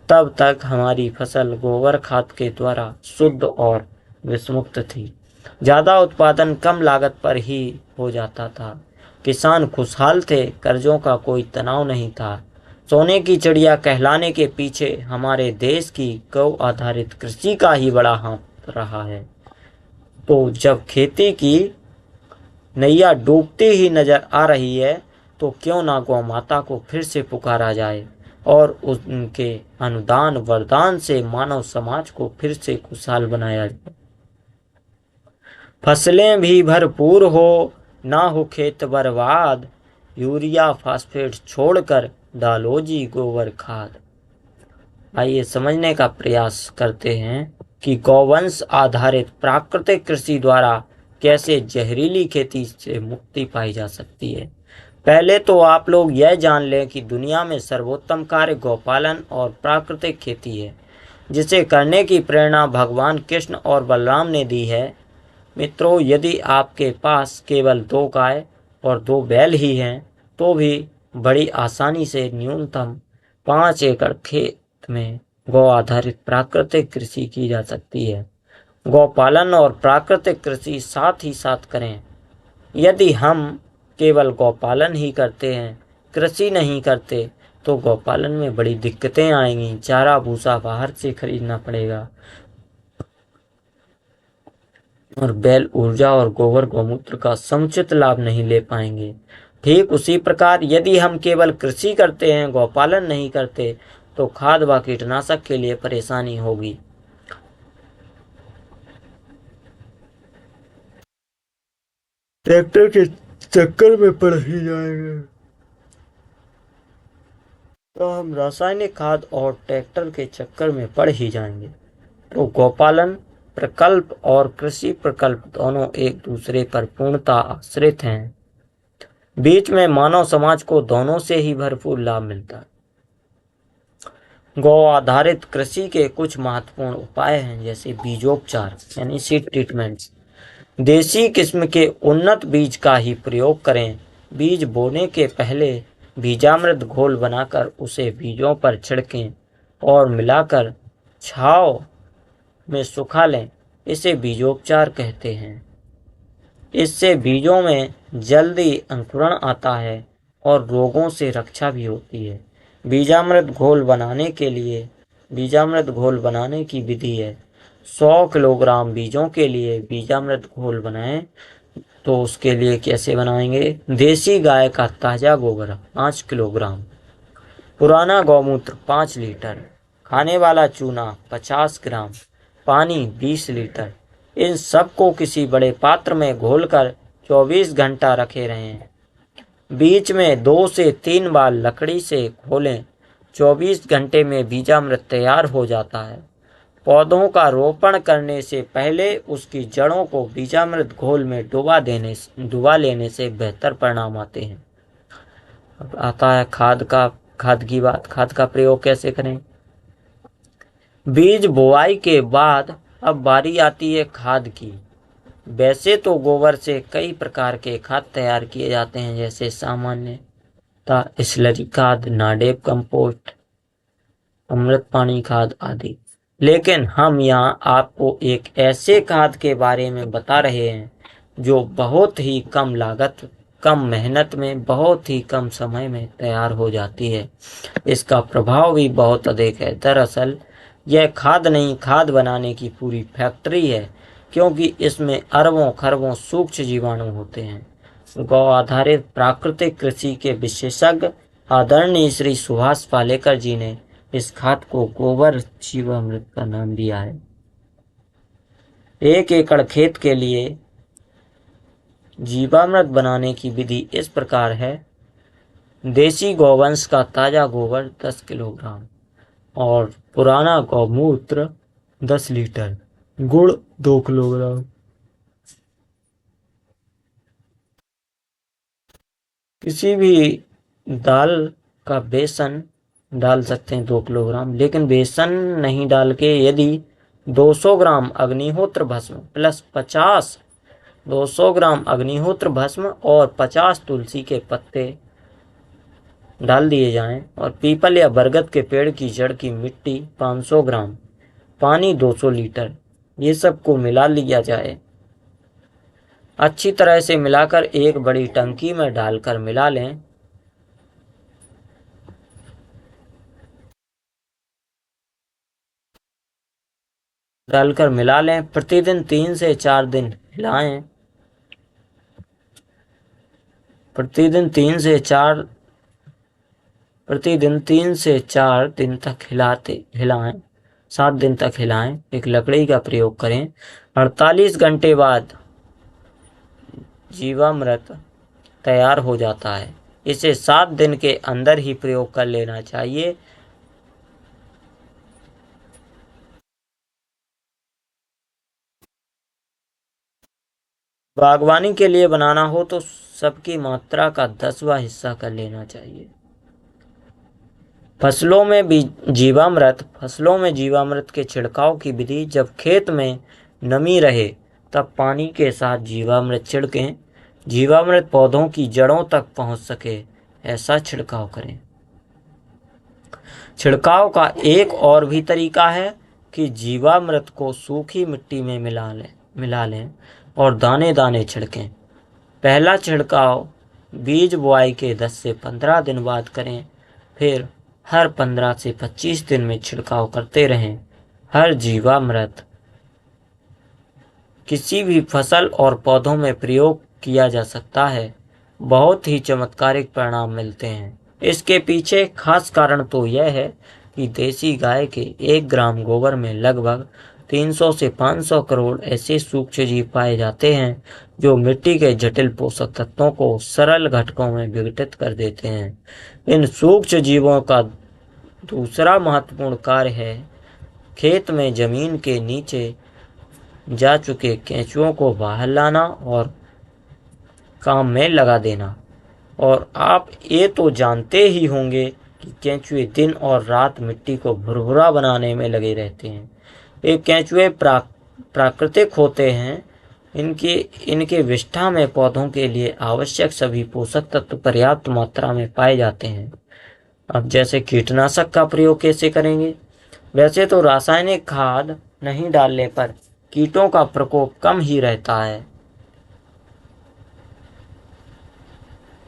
Speaker 2: तब तक हमारी फसल गोबर खाद के द्वारा शुद्ध और विषमुक्त थी। ज़्यादा उत्पादन कम लागत पर ही हो जाता था। किसान खुशहाल थे, कर्जों का कोई तनाव नहीं था। सोने की चिड़िया कहलाने के पीछे हमारे देश की गौ आधारित कृषि का ही बड़ा हाथ रहा है। तो जब खेती की नैया डूबती ही नजर आ रही है, तो क्यों ना गौ माता को फिर से पुकारा जाए और उनके अनुदान वरदान से मानव समाज को फिर से खुशहाल बनाया जाए। फसलें भी भरपूर हो, ना हो खेत बर्बाद, यूरिया फास्फेट छोड़कर डालो जी गोबर खाद। आइए समझने का प्रयास करते हैं कि गौवंश आधारित प्राकृतिक कृषि द्वारा कैसे जहरीली खेती से मुक्ति पाई जा सकती है। पहले तो आप लोग यह जान लें कि दुनिया में सर्वोत्तम कार्य गौपालन और प्राकृतिक खेती है, जिसे करने की प्रेरणा भगवान कृष्ण और बलराम ने दी है। मित्रों, यदि आपके पास केवल 2 गाय और 2 बैल ही हैं, तो भी बड़ी आसानी से न्यूनतम 5 एकड़ खेत में गौ आधारित प्राकृतिक कृषि की जा सकती है। गौपालन और प्राकृतिक कृषि साथ ही साथ करें। यदि हम केवल गौपालन ही करते हैं, कृषि नहीं करते, तो गौपालन में बड़ी दिक्कतें आएंगी। चारा भूसा बाहर से खरीदना पड़ेगा और बैल ऊर्जा और गोबर गौमूत्र का समुचित लाभ नहीं ले पाएंगे। ठीक उसी प्रकार यदि हम केवल कृषि करते हैं, गौपालन नहीं करते, तो खाद व कीटनाशक के लिए परेशानी होगी। ट्रैक्टर के चक्कर में पड़ ही जाएंगे। तो हम रासायनिक खाद और ट्रैक्टर के चक्कर में पड़ ही जाएंगे। तो गौपालन प्रकल्प और कृषि प्रकल्प दोनों एक दूसरे पर पूर्णतः आश्रित हैं। बीच में मानव समाज को दोनों से ही भरपूर लाभ मिलता है। गौ आधारित कृषि के कुछ महत्वपूर्ण उपाय हैं, जैसे बीजोपचार यानी सीड ट्रीटमेंट्स। देसी किस्म के उन्नत बीज का ही प्रयोग करें। बीज बोने के पहले बीजामृत घोल बनाकर उसे बीजों पर छिड़कें और मिलाकर छांव में सुखा लें। इसे बीजोपचार कहते हैं। इससे बीजों में जल्दी अंकुरण आता है और रोगों से रक्षा भी होती है। बीजामृत घोल बनाने की विधि है। 100 किलोग्राम बीजों के लिए बीजामृत घोल बनाएं। तो उसके लिए कैसे बनाएंगे? देसी गाय का ताज़ा गोबर 5 किलोग्राम, पुराना गौमूत्र 5 लीटर, खाने वाला चूना 50 ग्राम, पानी 20 लीटर। इन सब को किसी बड़े पात्र में घोलकर 24 घंटा रखे रहें। बीच में 2 से 3 बार लकड़ी से खोलें। 24 घंटे में बीजामृत तैयार हो जाता है। पौधों का रोपण करने से पहले उसकी जड़ों को बीजामृत घोल में डुबा लेने से बेहतर परिणाम आते हैं। अब आता है खाद की बात। खाद का प्रयोग कैसे करें? बीज बुआई के बाद अब बारी आती है खाद की। वैसे तो गोबर से कई प्रकार के खाद तैयार किए जाते हैं, जैसे सामान्य स्लरी खाद, नाडेप कंपोस्ट, अमृत पानी खाद आदि। लेकिन हम यहाँ आपको एक ऐसे खाद के बारे में बता रहे हैं जो बहुत ही कम लागत, कम मेहनत में, बहुत ही कम समय में तैयार हो जाती है। इसका प्रभाव भी बहुत अधिक है। दरअसल यह खाद नहीं, खाद बनाने की पूरी फैक्ट्री है, क्योंकि इसमें अरबों खरबों सूक्ष्म जीवाणु होते हैं। गौ आधारित प्राकृतिक कृषि के विशेषज्ञ आदरणीय श्री सुभाष पालेकर जी ने इस खाद को गोबर जीवामृत का नाम दिया है। 1 एकड़ खेत के लिए जीवामृत बनाने की विधि इस प्रकार है। देसी गौवंश का ताजा गोबर 10 किलोग्राम और पुराना गौमूत्र 10 लीटर, गुड़ 2 किलोग्राम, किसी भी दाल का बेसन डाल सकते हैं 2 किलोग्राम, लेकिन बेसन नहीं डाल के यदि 200 ग्राम अग्निहोत्र भस्म प्लस 200 ग्राम अग्निहोत्र भस्म और 50 तुलसी के पत्ते डाल दिए जाएं और पीपल या बरगद के पेड़ की जड़ की मिट्टी 500 ग्राम, पानी 200 लीटर, ये सब को मिला लिया जाए। अच्छी तरह से मिलाकर एक बड़ी टंकी में डालकर मिला लें। प्रतिदिन 3 से 4 दिन हिलाएं। प्रतिदिन 3 से 4 दिन तक हिलाएं। 7 दिन तक हिलाएं। एक लकड़ी का प्रयोग करें। 48 घंटे बाद जीवामृत तैयार हो जाता है। इसे 7 दिन के अंदर ही प्रयोग कर लेना चाहिए। बागवानी के लिए बनाना हो तो सबकी मात्रा का 10वां हिस्सा कर लेना चाहिए। फसलों में जीवामृत के छिड़काव की विधि। जब खेत में नमी रहे तब पानी के साथ जीवामृत छिड़कें। जीवामृत पौधों की जड़ों तक पहुंच सके ऐसा छिड़काव करें। छिड़काव का एक और भी तरीका है कि जीवामृत को सूखी मिट्टी में मिला लें और दाने दाने छिड़कें। पहला छिड़काव बीज बुआई के 10 से 15 दिन बाद करें, फिर हर 15 से 25 दिन में छिड़काव करते रहें। हर जीवामृत किसी भी फसल और पौधों में प्रयोग किया जा सकता है। बहुत ही चमत्कारिक परिणाम मिलते हैं। इसके पीछे खास कारण तो यह है कि देसी गाय के 1 ग्राम गोबर में लगभग 300 से 500 करोड़ ऐसे सूक्ष्म जीव पाए जाते हैं जो मिट्टी के जटिल पोषक तत्वों को सरल घटकों में विघटित कर देते हैं। इन सूक्ष्म जीवों का दूसरा महत्वपूर्ण कार्य है खेत में जमीन के नीचे जा चुके केंचुओं को बाहर लाना और काम में लगा देना। और आप ये तो जानते ही होंगे कि केंचुए दिन और रात मिट्टी को भुरभुरा बनाने में लगे रहते हैं। ये केंचुए प्राकृतिक होते हैं। इनके विष्ठा में पौधों के लिए आवश्यक सभी पोषक तत्व पर्याप्त मात्रा में पाए जाते हैं। अब जैसे कीटनाशक का प्रयोग कैसे करेंगे? वैसे तो रासायनिक खाद नहीं डालने पर कीटों का प्रकोप कम ही रहता है,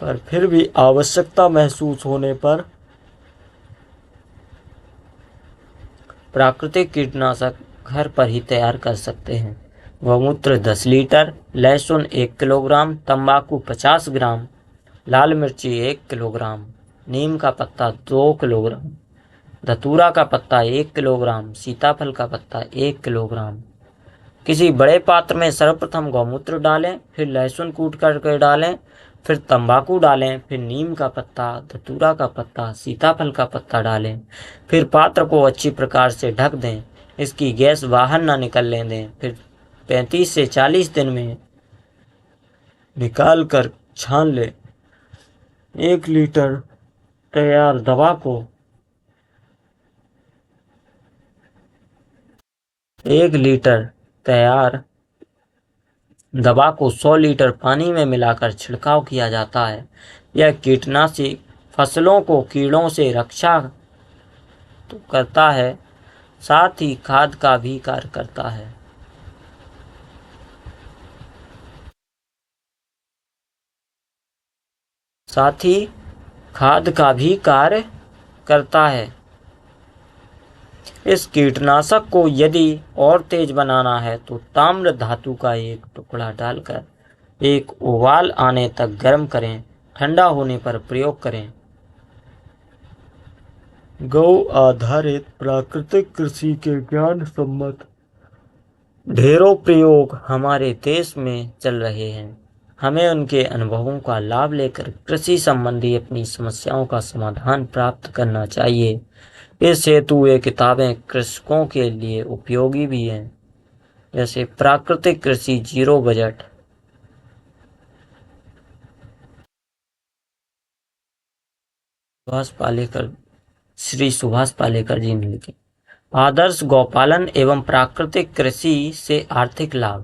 Speaker 2: पर फिर भी आवश्यकता महसूस होने पर प्राकृतिक कीटनाशक घर पर ही तैयार कर सकते हैं। गौमूत्र 10 लीटर, लहसुन 1 किलोग्राम, तंबाकू 50 ग्राम, लाल मिर्ची 1 किलोग्राम, नीम का पत्ता 2 किलोग्राम, धतूरा का पत्ता 1 किलोग्राम, सीताफल का पत्ता 1 किलोग्राम, किसी बड़े पात्र में सर्वप्रथम गौमूत्र डालें, फिर लहसुन कूट करके डालें, फिर तंबाकू डालें, फिर नीम का पत्ता, धतूरा का पत्ता, सीताफल का पत्ता डालें। फिर पात्र को अच्छी प्रकार से ढक दें, इसकी गैस बाहर ना निकलने दें। फिर 35 से 40 दिन में निकाल कर छान लें। 1 लीटर तैयार दवा को 1 लीटर तैयार दवा को 100 लीटर पानी में मिलाकर छिड़काव किया जाता है। यह कीटनाशी फसलों को कीड़ों से रक्षा तो करता है, साथ ही खाद का भी कार्य करता है। साथ ही खाद का भी कार्य करता है। इस कीटनाशक को यदि और तेज बनाना है तो ताम्र धातु का एक टुकड़ा डालकर एक उबाल आने तक गर्म करें, ठंडा होने पर प्रयोग करें। गौ आधारित प्राकृतिक कृषि के ज्ञान सम्मत ढेरों प्रयोग हमारे देश में चल रहे हैं। हमें उनके अनुभवों का लाभ लेकर कृषि संबंधी अपनी समस्याओं का समाधान प्राप्त करना चाहिए। इस हेतु ये किताबें कृषकों के लिए उपयोगी भी हैं, जैसे प्राकृतिक कृषि जीरो बजट, श्री सुभाष पालेकर जी ने लिखी। आदर्श गौपालन एवं प्राकृतिक कृषि से आर्थिक लाभ,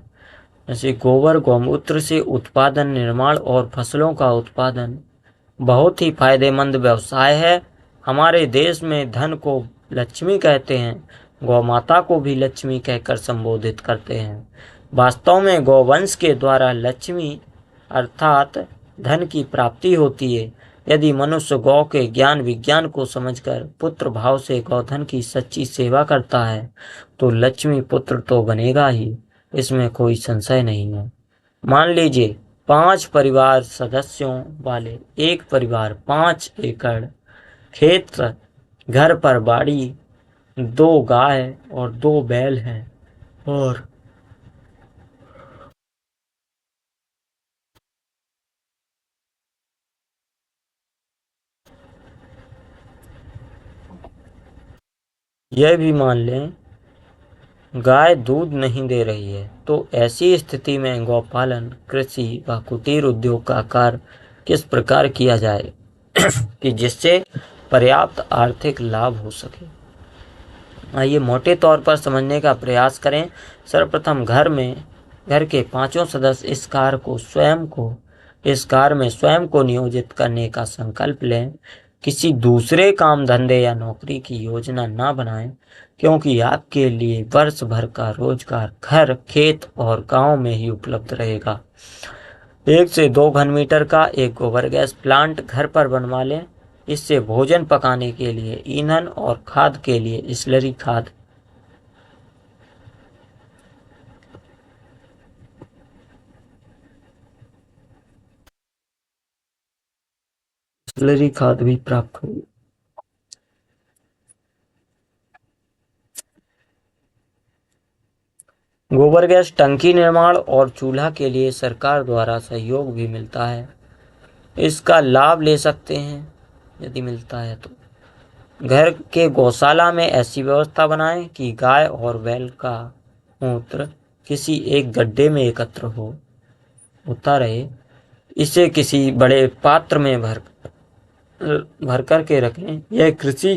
Speaker 2: जैसे गोबर गौमूत्र से उत्पादन, निर्माण और फसलों का उत्पादन बहुत ही फायदेमंद व्यवसाय है। हमारे देश में धन को लक्ष्मी कहते हैं, गौ माता को भी लक्ष्मी कहकर संबोधित करते हैं। वास्तव में गौवंश के द्वारा लक्ष्मी अर्थात धन की प्राप्ति होती है। यदि मनुष्य गौ के ज्ञान विज्ञान को समझकर पुत्र भाव से गौधन की सच्ची सेवा करता है तो लक्ष्मी पुत्र तो बनेगा ही, इसमें कोई संशय नहीं है। मान लीजिए 5 परिवार सदस्यों वाले एक परिवार 5 एकड़ खेत, घर पर बाड़ी, 2 गाय और 2 बैल हैं और यह भी मान लें गाय दूध नहीं दे रही है, तो ऐसी स्थिति में गौपालन, कृषि व कुटीर उद्योग का कार्य किस प्रकार किया जाए कि जिससे पर्याप्त आर्थिक लाभ हो सके। आइए मोटे तौर पर समझने का प्रयास करें। सर्वप्रथम घर के 5 सदस्य इस कार्य में स्वयं को नियोजित करने का संकल्प लें। किसी दूसरे काम धंधे या नौकरी की योजना ना बनाएं, क्योंकि आपके लिए वर्ष भर का रोजगार घर, खेत और गांव में ही उपलब्ध रहेगा। 1 से 2 घन मीटर का एक गोबर गैस प्लांट घर पर बनवा लें। इससे भोजन पकाने के लिए ईंधन और खाद के लिए स्लरी खाद भी प्राप्त होगी। गोबर गैस टंकी निर्माण और चूल्हा के लिए सरकार द्वारा सहयोग भी मिलता है, इसका लाभ ले सकते हैं यदि मिलता है तो। घर के गौशाला में ऐसी व्यवस्था बनाएं कि गाय और बैल का मूत्र किसी एक गड्ढे में एकत्र होता रहे। इसे किसी बड़े पात्र में भर करके रखें। यह कृषि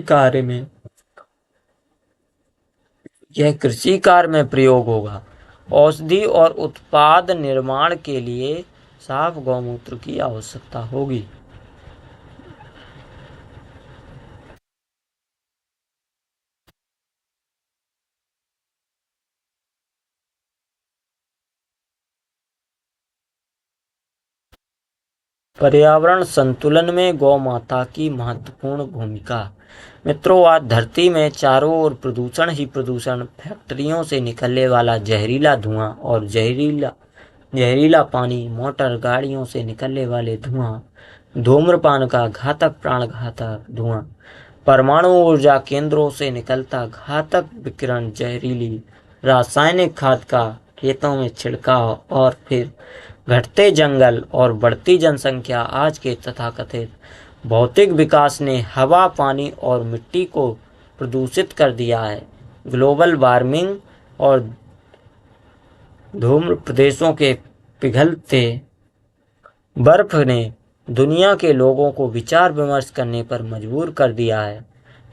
Speaker 2: कार्य में प्रयोग होगा। औषधि और उत्पाद निर्माण के लिए साफ गौमूत्र की आवश्यकता होगी। पर्यावरण संतुलन में गौ माता की महत्वपूर्ण भूमिका। मित्रों, आज धरती में चारों ओर प्रदूषण ही प्रदूषण, फैक्ट्रियों से निकलने वाला जहरीला धुआं और जहरीला पानी, मोटर गाड़ियों से निकलने वाले धुआं, धूम्रपान का घातक प्राणघातक धुआं, परमाणु ऊर्जा केंद्रों से निकलता घातक विकिरण, जहरीली रासायनिक खाद का खेतों में छिड़काव और फिर घटते जंगल और बढ़ती जनसंख्या आज के तथाकथित भौतिक विकास ने हवा, पानी और मिट्टी को प्रदूषित कर दिया है। ग्लोबल वार्मिंग और धूम्र प्रदेशों के पिघलते बर्फ ने दुनिया के लोगों को विचार विमर्श करने पर मजबूर कर दिया है।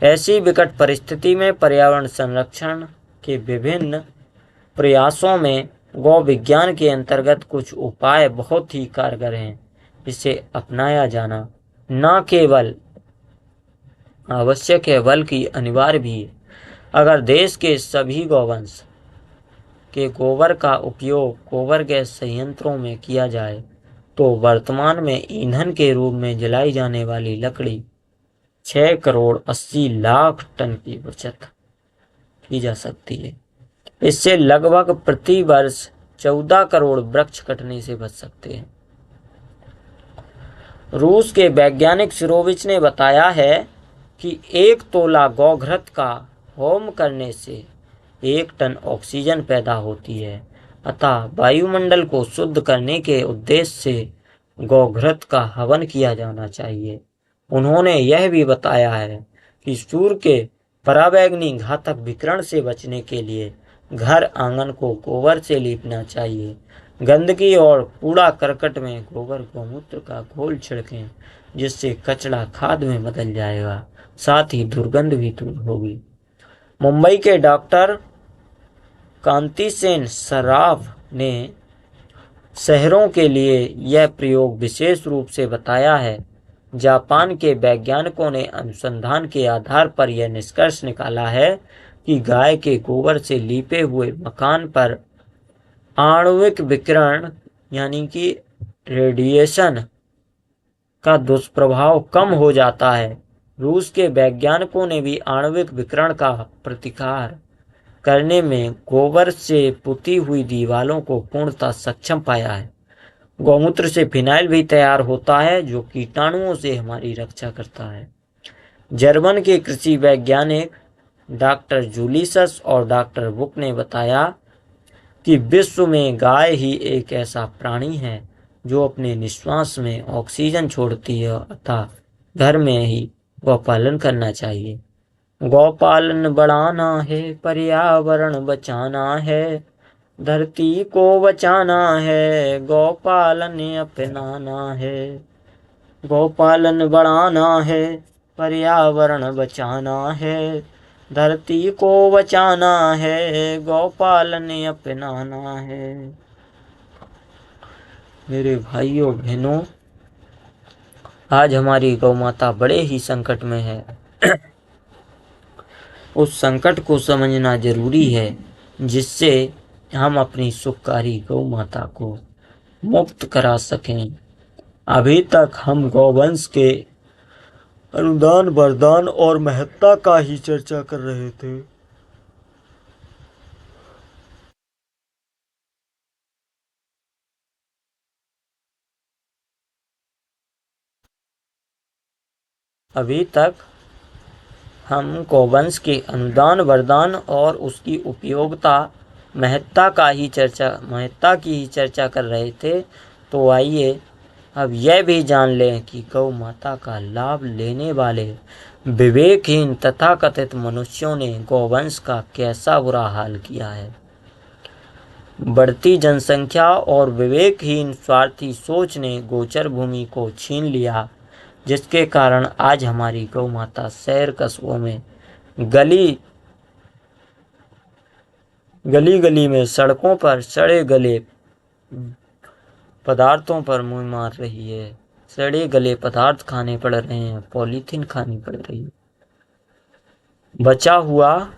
Speaker 2: ऐसी विकट परिस्थिति में पर्यावरण संरक्षण के विभिन्न प्रयासों में गौ विज्ञान के अंतर्गत कुछ उपाय बहुत ही कारगर हैं। इसे अपनाया जाना न केवल आवश्यक है बल्कि अनिवार्य भी है। अगर देश के सभी गौवंश के गोबर का उपयोग गोबर गैस संयंत्रों में किया जाए तो वर्तमान में ईंधन के रूप में जलाई जाने वाली लकड़ी 6 करोड़ 80 लाख टन की बचत की जा सकती है। इससे लगभग प्रति वर्ष 14 करोड़ वृक्ष कटने से बच सकते हैं। रूस के वैज्ञानिक सिरोविच ने बताया है कि 1 तोला गौघृत का होम करने से 1 टन ऑक्सीजन पैदा होती है। अतः वायुमंडल को शुद्ध करने के उद्देश्य से गौघृत का हवन किया जाना चाहिए। उन्होंने यह भी बताया है कि सूर्य के पराबैंगनी घातक विकिरण से बचने के लिए घर आंगन को गोबर से लीपना चाहिए। गंदगी और कूड़ा करकट में गोबर गौमूत्र का घोल छिड़कें, जिससे कचरा खाद में बदल जाएगा, साथ ही दुर्गंध भी दूर होगी। मुंबई के डॉक्टर कांतिसेन सराफ ने शहरों के लिए यह प्रयोग विशेष रूप से बताया है। जापान के वैज्ञानिकों ने अनुसंधान के आधार पर यह निष्कर्ष निकाला है कि गाय के गोबर से लीपे हुए मकान पर आणविक विकिरण यानी कि रेडिएशन का दुष्प्रभाव कम हो जाता है। रूस के वैज्ञानिकों ने भी आणविक विकिरण का प्रतिकार करने में गोबर से पुती हुई दीवारों को पूर्णतः सक्षम पाया है। गौमूत्र से फिनाइल भी तैयार होता है, जो कीटाणुओं से हमारी रक्षा करता है। जर्मन के कृषि वैज्ञानिक डॉक्टर जूलियस और डॉक्टर बुक ने बताया कि विश्व में गाय ही एक ऐसा प्राणी है जो अपने निश्वास में ऑक्सीजन छोड़ती है, अतः घर में ही गौपालन करना चाहिए। गौपालन बढ़ाना है, पर्यावरण बचाना है, धरती को बचाना है, गौपालन अपनाना है। गौपालन बढ़ाना है, पर्यावरण बचाना है, धरती को बचाना है, गौपालन अपनाना है। मेरे भाइयों बहनों, आज हमारी गौ माता बड़े ही संकट में है। उस संकट को समझना जरूरी है, जिससे हम अपनी सुखकारी गौ माता को मुक्त करा सकें। अभी तक हम गौवंश के अनुदान, वरदान और महत्ता का ही चर्चा कर रहे थे। अभी तक हम गौवंश के अनुदान, वरदान और उसकी उपयोगिता, महत्ता की ही चर्चा कर रहे थे। तो आइए अब यह भी जान लें कि गौ माता का लाभ लेने वाले विवेकहीन तथाकथित मनुष्यों ने गौवंश का कैसा बुरा हाल किया है। बढ़ती जनसंख्या और विवेकहीन स्वार्थी सोच ने गोचर भूमि को छीन लिया, जिसके कारण आज हमारी गौ माता शहर कस्बों में गली गली में सड़कों पर सड़े गले पदार्थों पर मुंह मार रही है। सड़े गले पदार्थ खाने पड़ रहे हैं, पॉलीथीन खानी पड़ रही है। बचा हुआ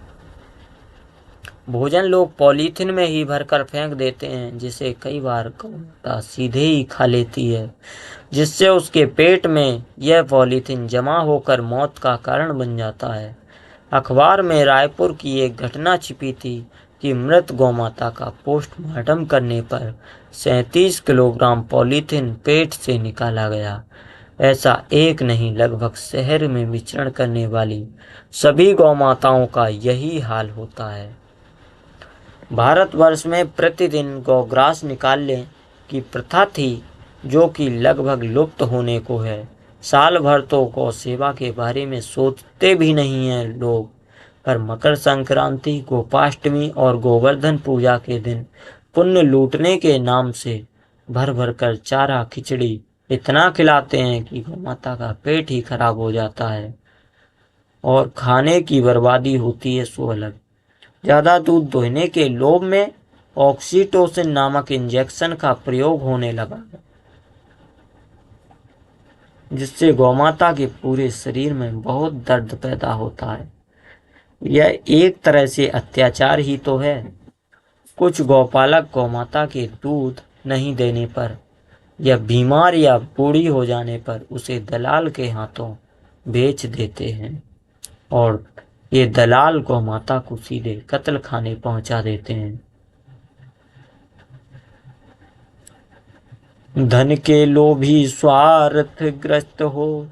Speaker 2: भोजन लोग पॉलीथीन में ही भरकर फेंक देते हैं, जिसे कई बार गौ माता सीधे ही खा लेती है, जिससे उसके पेट में यह पॉलीथीन जमा होकर मौत का कारण बन जाता है। अखबार में रायपुर की एक घटना छिपी थी कि मृत गौमाता का पोस्टमार्टम करने पर 37 किलोग्राम पॉलीथीन पेट से निकाला गया। ऐसा एक नहीं, लगभग शहर में विचरण करने वाली सभी गौमाताओं का यही हाल होता है। भारतवर्ष में प्रतिदिन गौग्रास निकालने की प्रथा थी, जो कि लगभग लुप्त होने को है। साल भर तो गौ सेवा के बारे में सोचते भी नहीं हैं लोग, पर मकर संक्रांति, गोपाष्टमी और गोवर्धन पूजा के दिन पुण्य लूटने के नाम से भर भर कर चारा खिचड़ी इतना खिलाते हैं कि गौ माता का पेट ही खराब हो जाता है और खाने की बर्बादी होती है सो अलग। ज्यादा दूध दोहने के लोभ में ऑक्सीटोसिन नामक इंजेक्शन का प्रयोग होने लगा, जिससे गौमाता के पूरे शरीर में बहुत दर्द पैदा होता है। यह एक तरह से अत्याचार ही तो है। कुछ गौपालक गौमाता के दूध नहीं देने पर या बीमार या बूढ़ी हो जाने पर उसे दलाल के हाथों बेच देते हैं और ये दलाल गौमाता को सीधे कत्ल खाने पहुंचा देते हैं। धन के लोभी स्वार्थग्रस्त हो,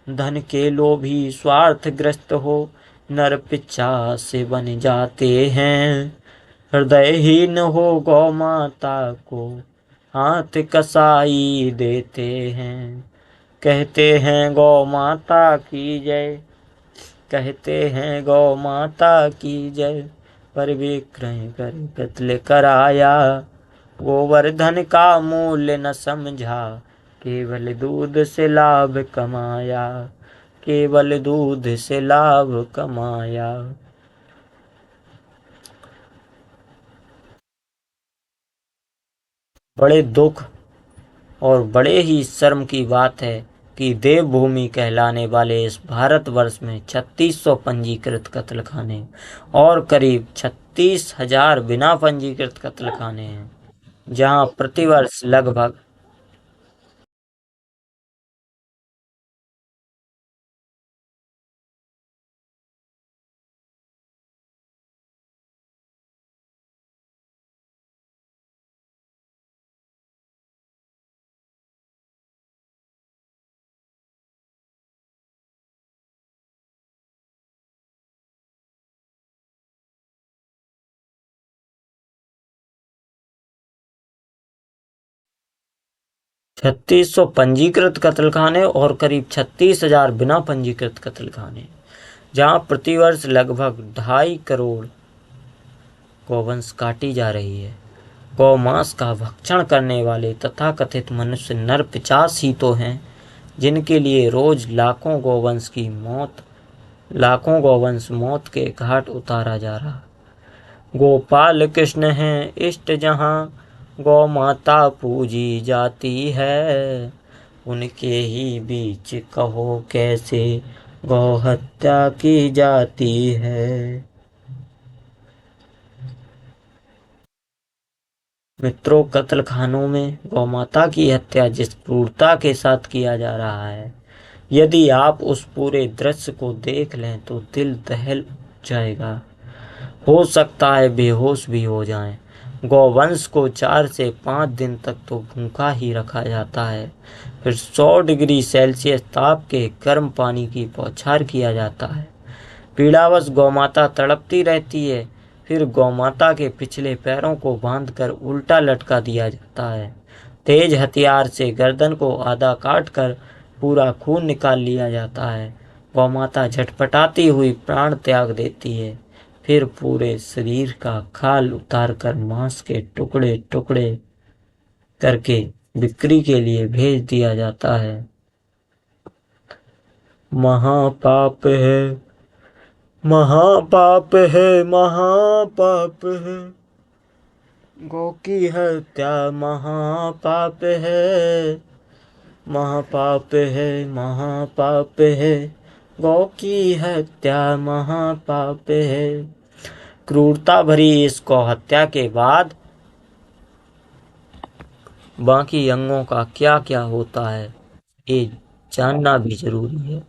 Speaker 2: धन के लोभी स्वार्थग्रस्त हो, नर पिच्चा से बन जाते हैं। हृदयहीन हो गौ माता को हाथ कसाई देते हैं। कहते हैं गौ माता की जय, कहते हैं गौ माता की जय, पर विक्रय कर कत्ल कराया। गोवर्धन का मूल्य न समझा, केवल दूध से लाभ कमाया, केवल दूध से लाभ कमाया। बड़े दुख और बड़े ही शर्म की बात है कि देवभूमि कहलाने वाले इस भारतवर्ष में 3600 पंजीकृत कत्लखाने और करीब 36,000 बिना पंजीकृत कत्लखाने हैं, जहां प्रतिवर्ष लगभग 3600 पंजीकृत कत्लखाने और करीब 36,000 बिना पंजीकृत कत्लखाने, जहां प्रतिवर्ष लगभग 2.5 करोड़ गौवंश काटी जा रही है। गौमांस का भक्षण करने वाले तथाकथित मनुष्य नर पिशाच ही तो हैं, जिनके लिए रोज लाखों गौवंश मौत के घाट उतारा जा रहा। गोपाल कृष्ण हैं इष्ट जहाँ, गौ माता पूजी जाती है। उनके ही बीच कहो कैसे गौ हत्या की जाती है। मित्रों, कत्लखानों में गौमाता की हत्या जिस क्रूरता के साथ किया जा रहा है, यदि आप उस पूरे दृश्य को देख लें तो दिल दहल जाएगा। हो सकता है बेहोश भी हो जाएं। गौवंश को 4 से 5 दिन तक तो भूखा ही रखा जाता है, फिर 100 डिग्री सेल्सियस ताप के गर्म पानी की बौछार किया जाता है। पीड़ावश गौमाता तड़पती रहती है, फिर गौमाता के पिछले पैरों को बांधकर उल्टा लटका दिया जाता है। तेज हथियार से गर्दन को आधा काट कर पूरा खून निकाल लिया जाता है। गौमाता झटपटाती हुई प्राण त्याग देती है, फिर पूरे शरीर का खाल उतारकर मांस के टुकड़े टुकड़े करके बिक्री के लिए भेज दिया जाता है। महापाप है, महापाप है, महापाप है, गौ की हत्या महापाप है, महापाप है, महापाप है, गौ की हत्या महापाप है। क्रूरता भरी इस गौ हत्या के बाद बाकी अंगों का क्या क्या होता है, ये जानना भी जरूरी है।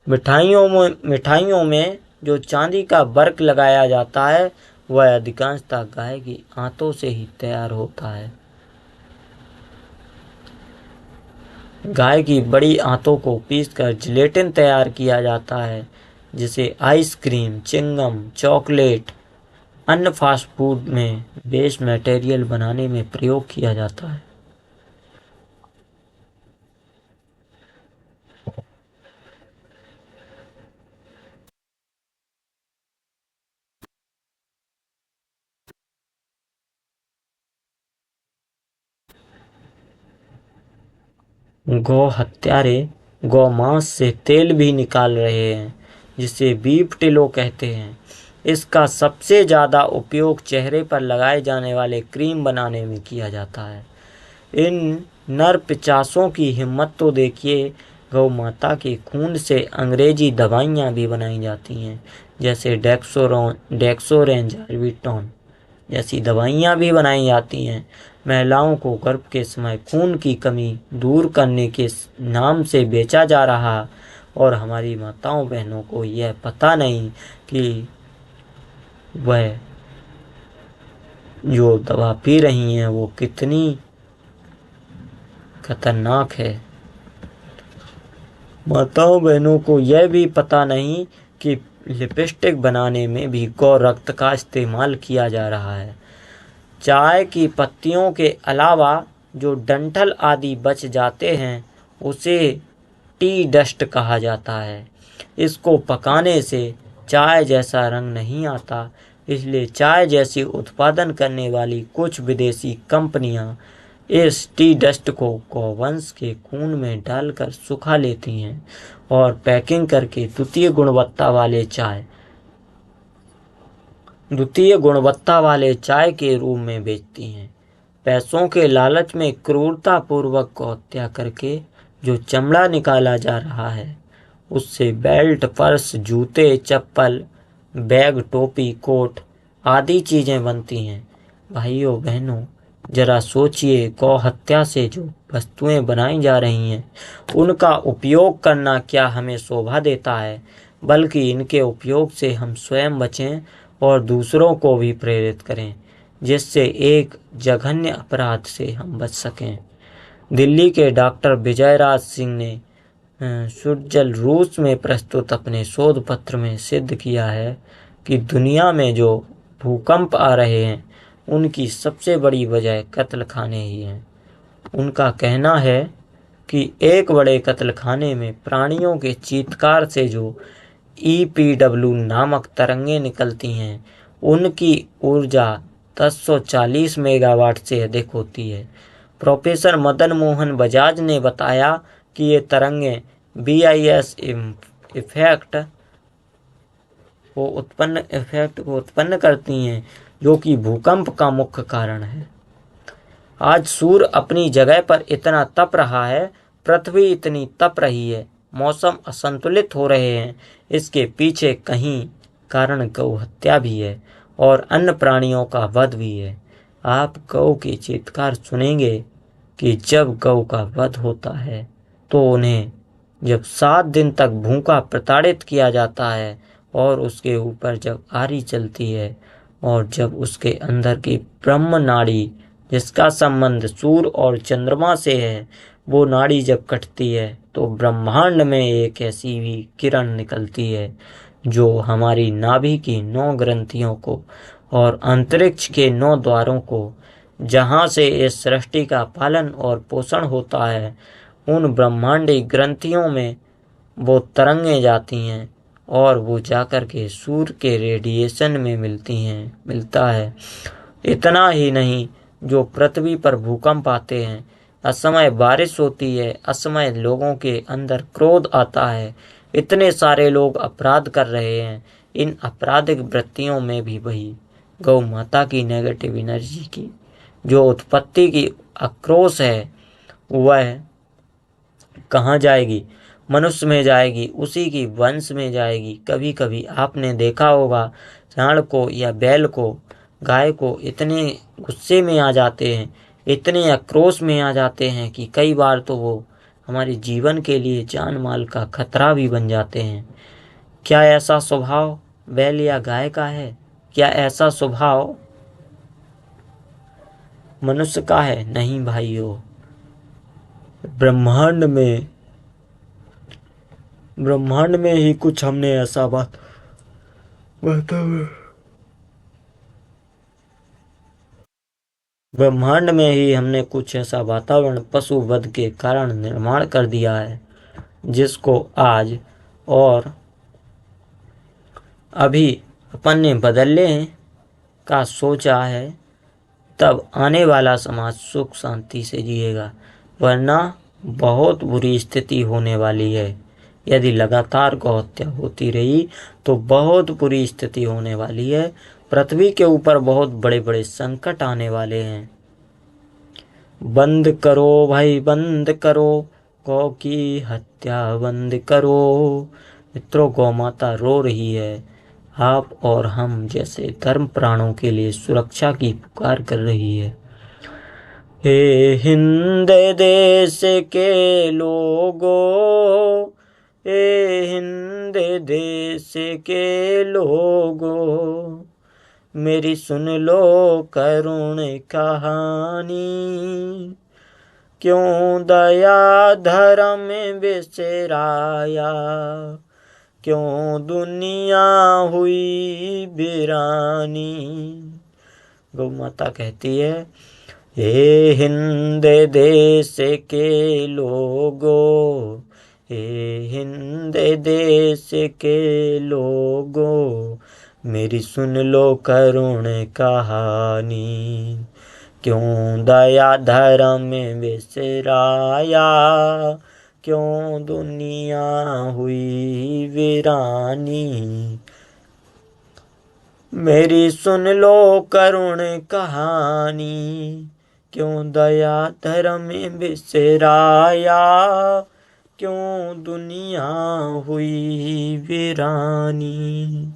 Speaker 2: मिठाइयों में जो चांदी का वर्क लगाया जाता है, वह अधिकांशतः गाय की आंतों से ही तैयार होता है। गाय की बड़ी आंतों को पीसकर जिलेटिन तैयार किया जाता है, जिसे आइसक्रीम, चिंगम, चॉकलेट अन्य फास्ट फूड में वेस्ट मटेरियल बनाने में प्रयोग किया जाता है। गौ हत्यारे गौमांस से तेल भी निकाल रहे हैं, जिसे बीफ टिलो कहते हैं। इसका सबसे ज़्यादा उपयोग चेहरे पर लगाए जाने वाले क्रीम बनाने में किया जाता है। इन नर पिशाचों की हिम्मत तो देखिए, गौ माता के खून से अंग्रेजी दवाइयाँ भी बनाई जाती हैं, जैसे डेक्सोरेंजाविटॉन जैसी दवाइयाँ भी बनाई जाती हैं। महिलाओं को गर्भ के समय खून की कमी दूर करने के नाम से बेचा जा रहा, और हमारी माताओं बहनों को यह पता नहीं कि वह जो दवा पी रही हैं वो कितनी खतरनाक है। माताओं बहनों को यह भी पता नहीं कि लिपस्टिक बनाने में भी गौ रक्त का इस्तेमाल किया जा रहा है। चाय की पत्तियों के अलावा जो डंठल आदि बच जाते हैं उसे टी डस्ट कहा जाता है। इसको पकाने से चाय जैसा रंग नहीं आता, इसलिए चाय जैसी उत्पादन करने वाली कुछ विदेशी कंपनियां इस टी डस्ट को गौवंश के खून में डालकर सुखा लेती हैं और पैकिंग करके द्वितीय गुणवत्ता वाले चाय के रूप में बेचती हैं। पैसों के लालच में क्रूरता पूर्वक गौ हत्या करके जो चमड़ा निकाला जा रहा है, उससे बेल्ट, पर्स, जूते, चप्पल, बैग, टोपी, कोट आदि चीजें बनती हैं। भाइयों बहनों, जरा सोचिए, गौ हत्या से जो वस्तुएं बनाई जा रही हैं उनका उपयोग करना क्या हमें शोभा देता है, बल्कि इनके उपयोग से हम स्वयं बचें और दूसरों को भी प्रेरित करें, जिससे एक जघन्य अपराध से हम बच सकें। दिल्ली के डॉक्टर विजयराज सिंह ने शुटजल रूस में प्रस्तुत अपने शोध पत्र में सिद्ध किया है कि दुनिया में जो भूकंप आ रहे हैं उनकी सबसे बड़ी वजह कत्लखाने ही हैं। उनका कहना है कि एक बड़े कत्लखाने में प्राणियों के चीत्कार से जो EPW नामक तरंगें निकलती हैं, उनकी ऊर्जा 1040 मेगावाट से अधिक होती है। प्रोफेसर मदन मोहन बजाज ने बताया कि ये तरंगें BIS इफेक्ट को उत्पन्न करती हैं, जो कि भूकंप का मुख्य कारण है। आज सूर्य अपनी जगह पर इतना तप रहा है, पृथ्वी इतनी तप रही है, मौसम असंतुलित हो रहे हैं। इसके पीछे कहीं कारण गौ हत्या भी है और अन्य प्राणियों का वध भी है। आप गौ के चीत्कार सुनेंगे कि जब गौ का वध होता है तो उन्हें जब 7 दिन तक भूखा प्रताड़ित किया जाता है और उसके ऊपर जब आरी चलती है और जब उसके अंदर की ब्रह्म नाड़ी, जिसका संबंध सूर्य और चंद्रमा से है, वो नाड़ी जब कटती है तो ब्रह्मांड में एक ऐसी भी किरण निकलती है जो हमारी नाभि की 9 ग्रंथियों को और अंतरिक्ष के 9 द्वारों को, जहाँ से इस सृष्टि का पालन और पोषण होता है, उन ब्रह्मांडी ग्रंथियों में वो तरंगें जाती हैं और वो जाकर के सूर्य के रेडिएशन में मिलता है। इतना ही नहीं, जो पृथ्वी पर भूकंप आते हैं, असमय बारिश होती है, असमय लोगों के अंदर क्रोध आता है, इतने सारे लोग अपराध कर रहे हैं, इन आपराधिक वृत्तियों में भी वही गौ माता की नेगेटिव एनर्जी की जो उत्पत्ति की आक्रोश है, वह कहाँ जाएगी? मनुष्य में जाएगी, उसी की वंश में जाएगी। कभी कभी आपने देखा होगा, सांड को या बैल को, गाय को इतने गुस्से में आ जाते हैं, इतने आक्रोश में आ जाते हैं कि कई बार तो वो हमारे जीवन के लिए जान माल का खतरा भी बन जाते हैं। क्या ऐसा स्वभाव बैल या गाय का है? क्या ऐसा स्वभाव मनुष्य का है? नहीं भाइयों, ब्रह्मांड में ही कुछ हमने ऐसा बात ब्रह्मांड में ही हमने कुछ ऐसा वातावरण पशु वध के कारण निर्माण कर दिया है जिसको आज और अभी अपन ने बदलने का सोचा है, तब आने वाला समाज सुख शांति से जिएगा, वरना बहुत बुरी स्थिति होने वाली है। यदि लगातार गौ हत्या होती रही तो बहुत बुरी स्थिति होने वाली है। पृथ्वी के ऊपर बहुत बड़े बड़े संकट आने वाले हैं। बंद करो भाई, बंद करो, गौ की हत्या बंद करो। मित्रों, गौ माता रो रही है। आप और हम जैसे धर्म प्राणों के लिए सुरक्षा की पुकार कर रही है। हे हिंद देश के लोगों, हे हिंद देश के लोगों, मेरी सुन लो करुण कहानी। क्यों दया धर्म बिसराया, क्यों दुनिया हुई वीरानी। गौ माता कहती है, हे हिंद देश के लोगों, हे हिंद देश के लोगों, मेरी सुन लो करुण कहानी। क्यों दया धर्म बिसराया, क्यों दुनिया हुई वीरानी। मेरी सुन लो करुण कहानी, क्यों दया धर्म बिसराया, क्यों दुनिया हुई वीरानी।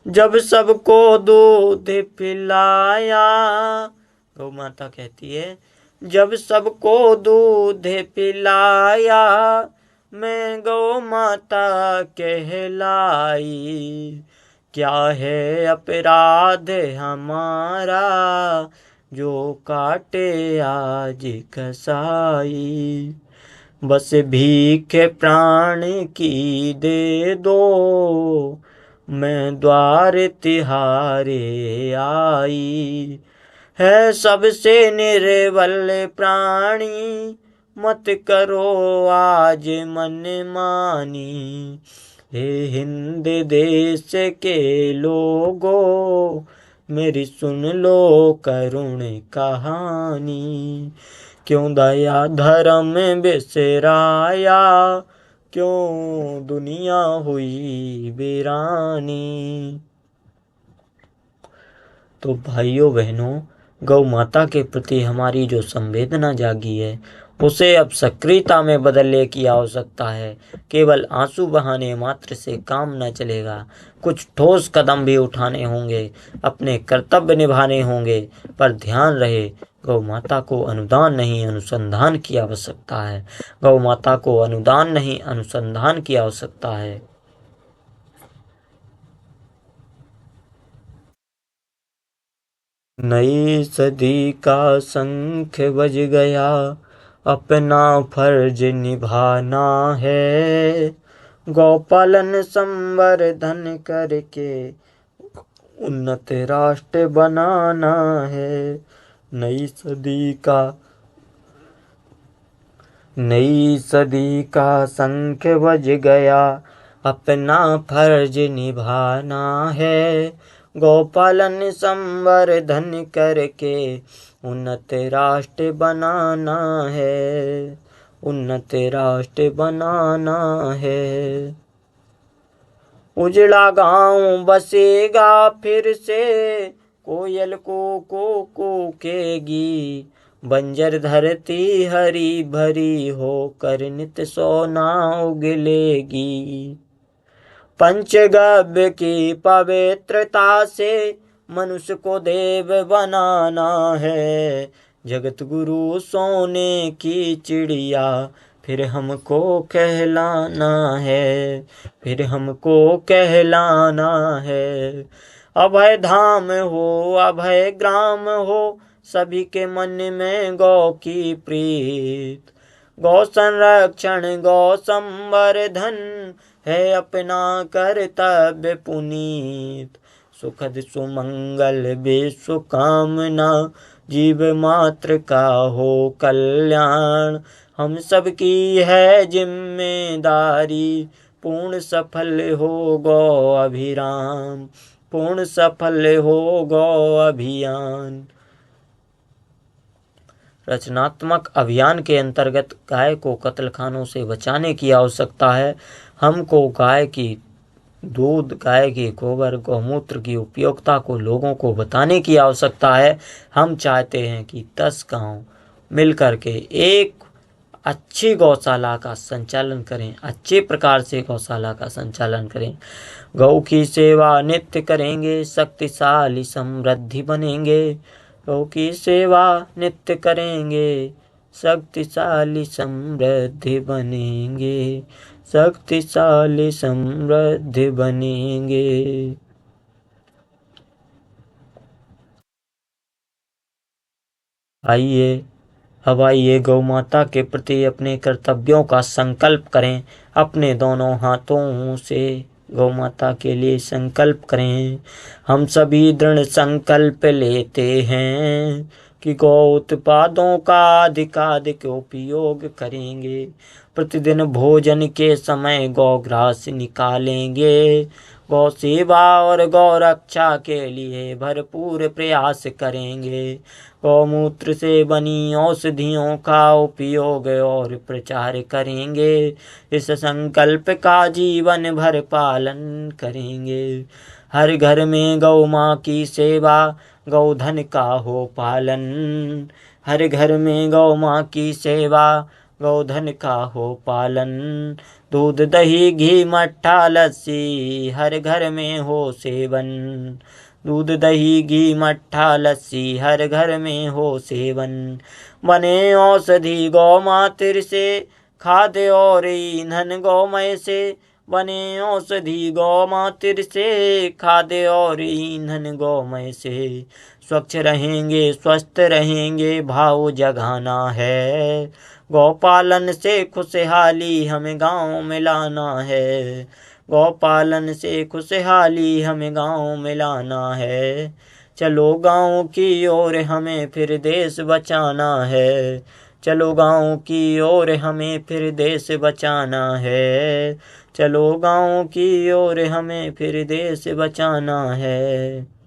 Speaker 2: जब सबको दूध पिलाया, गौ माता कहती है, जब सबको दूध पिलाया, मैं गौ माता कहलाई। क्या है अपराध हमारा, जो काटे आज कसाई। बस भीख प्राण की दे दो, मैं द्वार तिहारे आई। है सबसे निर्बल प्राणी, मत करो आज मन मानी। हे हिंद देश के लोगों, मेरी सुन लो करुण कहानी। क्यों दया धर्म बिसराया, क्यों दुनिया हुई वीरानी। तो भाइयों बहनों, गौ माता के प्रति हमारी जो संवेदना जागी है उसे अब सक्रियता में बदलने की आवश्यकता है। केवल आंसू बहाने मात्र से काम न चलेगा, कुछ ठोस कदम भी उठाने होंगे, अपने कर्तव्य निभाने होंगे। पर ध्यान रहे, गौ माता को अनुदान नहीं अनुसंधान की आवश्यकता है। गौ माता को अनुदान नहीं अनुसंधान की आवश्यकता है। नई सदी का शंख बज गया, अपना फर्ज निभाना है। गौपालन संवर्धन करके उन्नत राष्ट्र बनाना है। नई सदी का शंख बज गया, अपना फर्ज निभाना है। गौपालन संवर्धन करके उन्नत राष्ट्र बनाना है, उन्नत राष्ट्र बनाना है। उजड़ा गांव बसेगा फिर से, कोयल को कूकेगी। बंजर धरती हरी भरी होकर नित सोना उगलेगी। पंचगव्य की पवित्रता से मनुष्य को देव बनाना है। जगत गुरु सोने की चिड़िया फिर हमको कहलाना है, फिर हमको कहलाना है। अभय धाम हो अभय ग्राम हो, सभी के मन में गौ की प्रीत। गौ संरक्षण गौ संवर्धन है अपना कर्तव्य पुनीत। सुखद सुमंगल विश्व कामना, जीव मात्र का हो कल्याण। हम सब की है जिम्मेदारी, पूर्ण सफल हो गौ अभिराम, पूर्ण सफल हो गौ अभियान। रचनात्मक अभियान के अंतर्गत गाय को कत्लखानों से बचाने की आवश्यकता है। हमको गाय की दूध, गाय के गोबर, गौमूत्र की उपयोगिता को लोगों को बताने की आवश्यकता है। हम चाहते हैं कि 10 गांव मिलकर के एक अच्छी गौशाला का संचालन करें, अच्छे प्रकार से गौशाला का संचालन करें। गौ की सेवा नित्य करेंगे, शक्तिशाली समृद्धि बनेंगे। गौ की सेवा नित्य करेंगे, शक्तिशाली समृद्धि बनेंगे, शक्तिशाली समृद्धि बनेंगे। आइए गौ माता के प्रति अपने कर्तव्यों का संकल्प करें। अपने दोनों हाथों से गौ माता के लिए संकल्प करें। हम सभी दृढ़ संकल्प लेते हैं कि गौ उत्पादों का अधिकाधिक उपयोग करेंगे। प्रतिदिन भोजन के समय गौ ग्रास निकालेंगे। गौ सेवा और गौ रक्षा के लिए भरपूर प्रयास करेंगे। गौमूत्र से बनी औषधियों का उपयोग और प्रचार करेंगे। इस संकल्प का जीवन भर पालन करेंगे। हर घर में गौ माँ की सेवा, गौधन का हो पालन। हर घर में गौ माँ की सेवा, गौधन का हो पालन। दूध दही घी मट्ठा लस्सी हर घर में हो सेवन। दूध दही घी मट्ठा लस्सी हर घर में हो सेवन। बने औषधि गौ मात्र से, खाद्य और ईंधन गौमय से। बने औषधि गौ मात्र से, खाद्य और ईंधन गौमय से। स्वच्छ रहेंगे, स्वस्थ रहेंगे, भाव जगाना है। गौपालन से खुशहाली हमें गाँव में लाना है। गौपालन से खुशहाली हमें गाँव में लाना है। चलो गाँव की ओर हमें फिर देश बचाना है। चलो गाँव की ओर हमें फिर देश बचाना है। चलो गाँव की ओर हमें फिर देश बचाना है।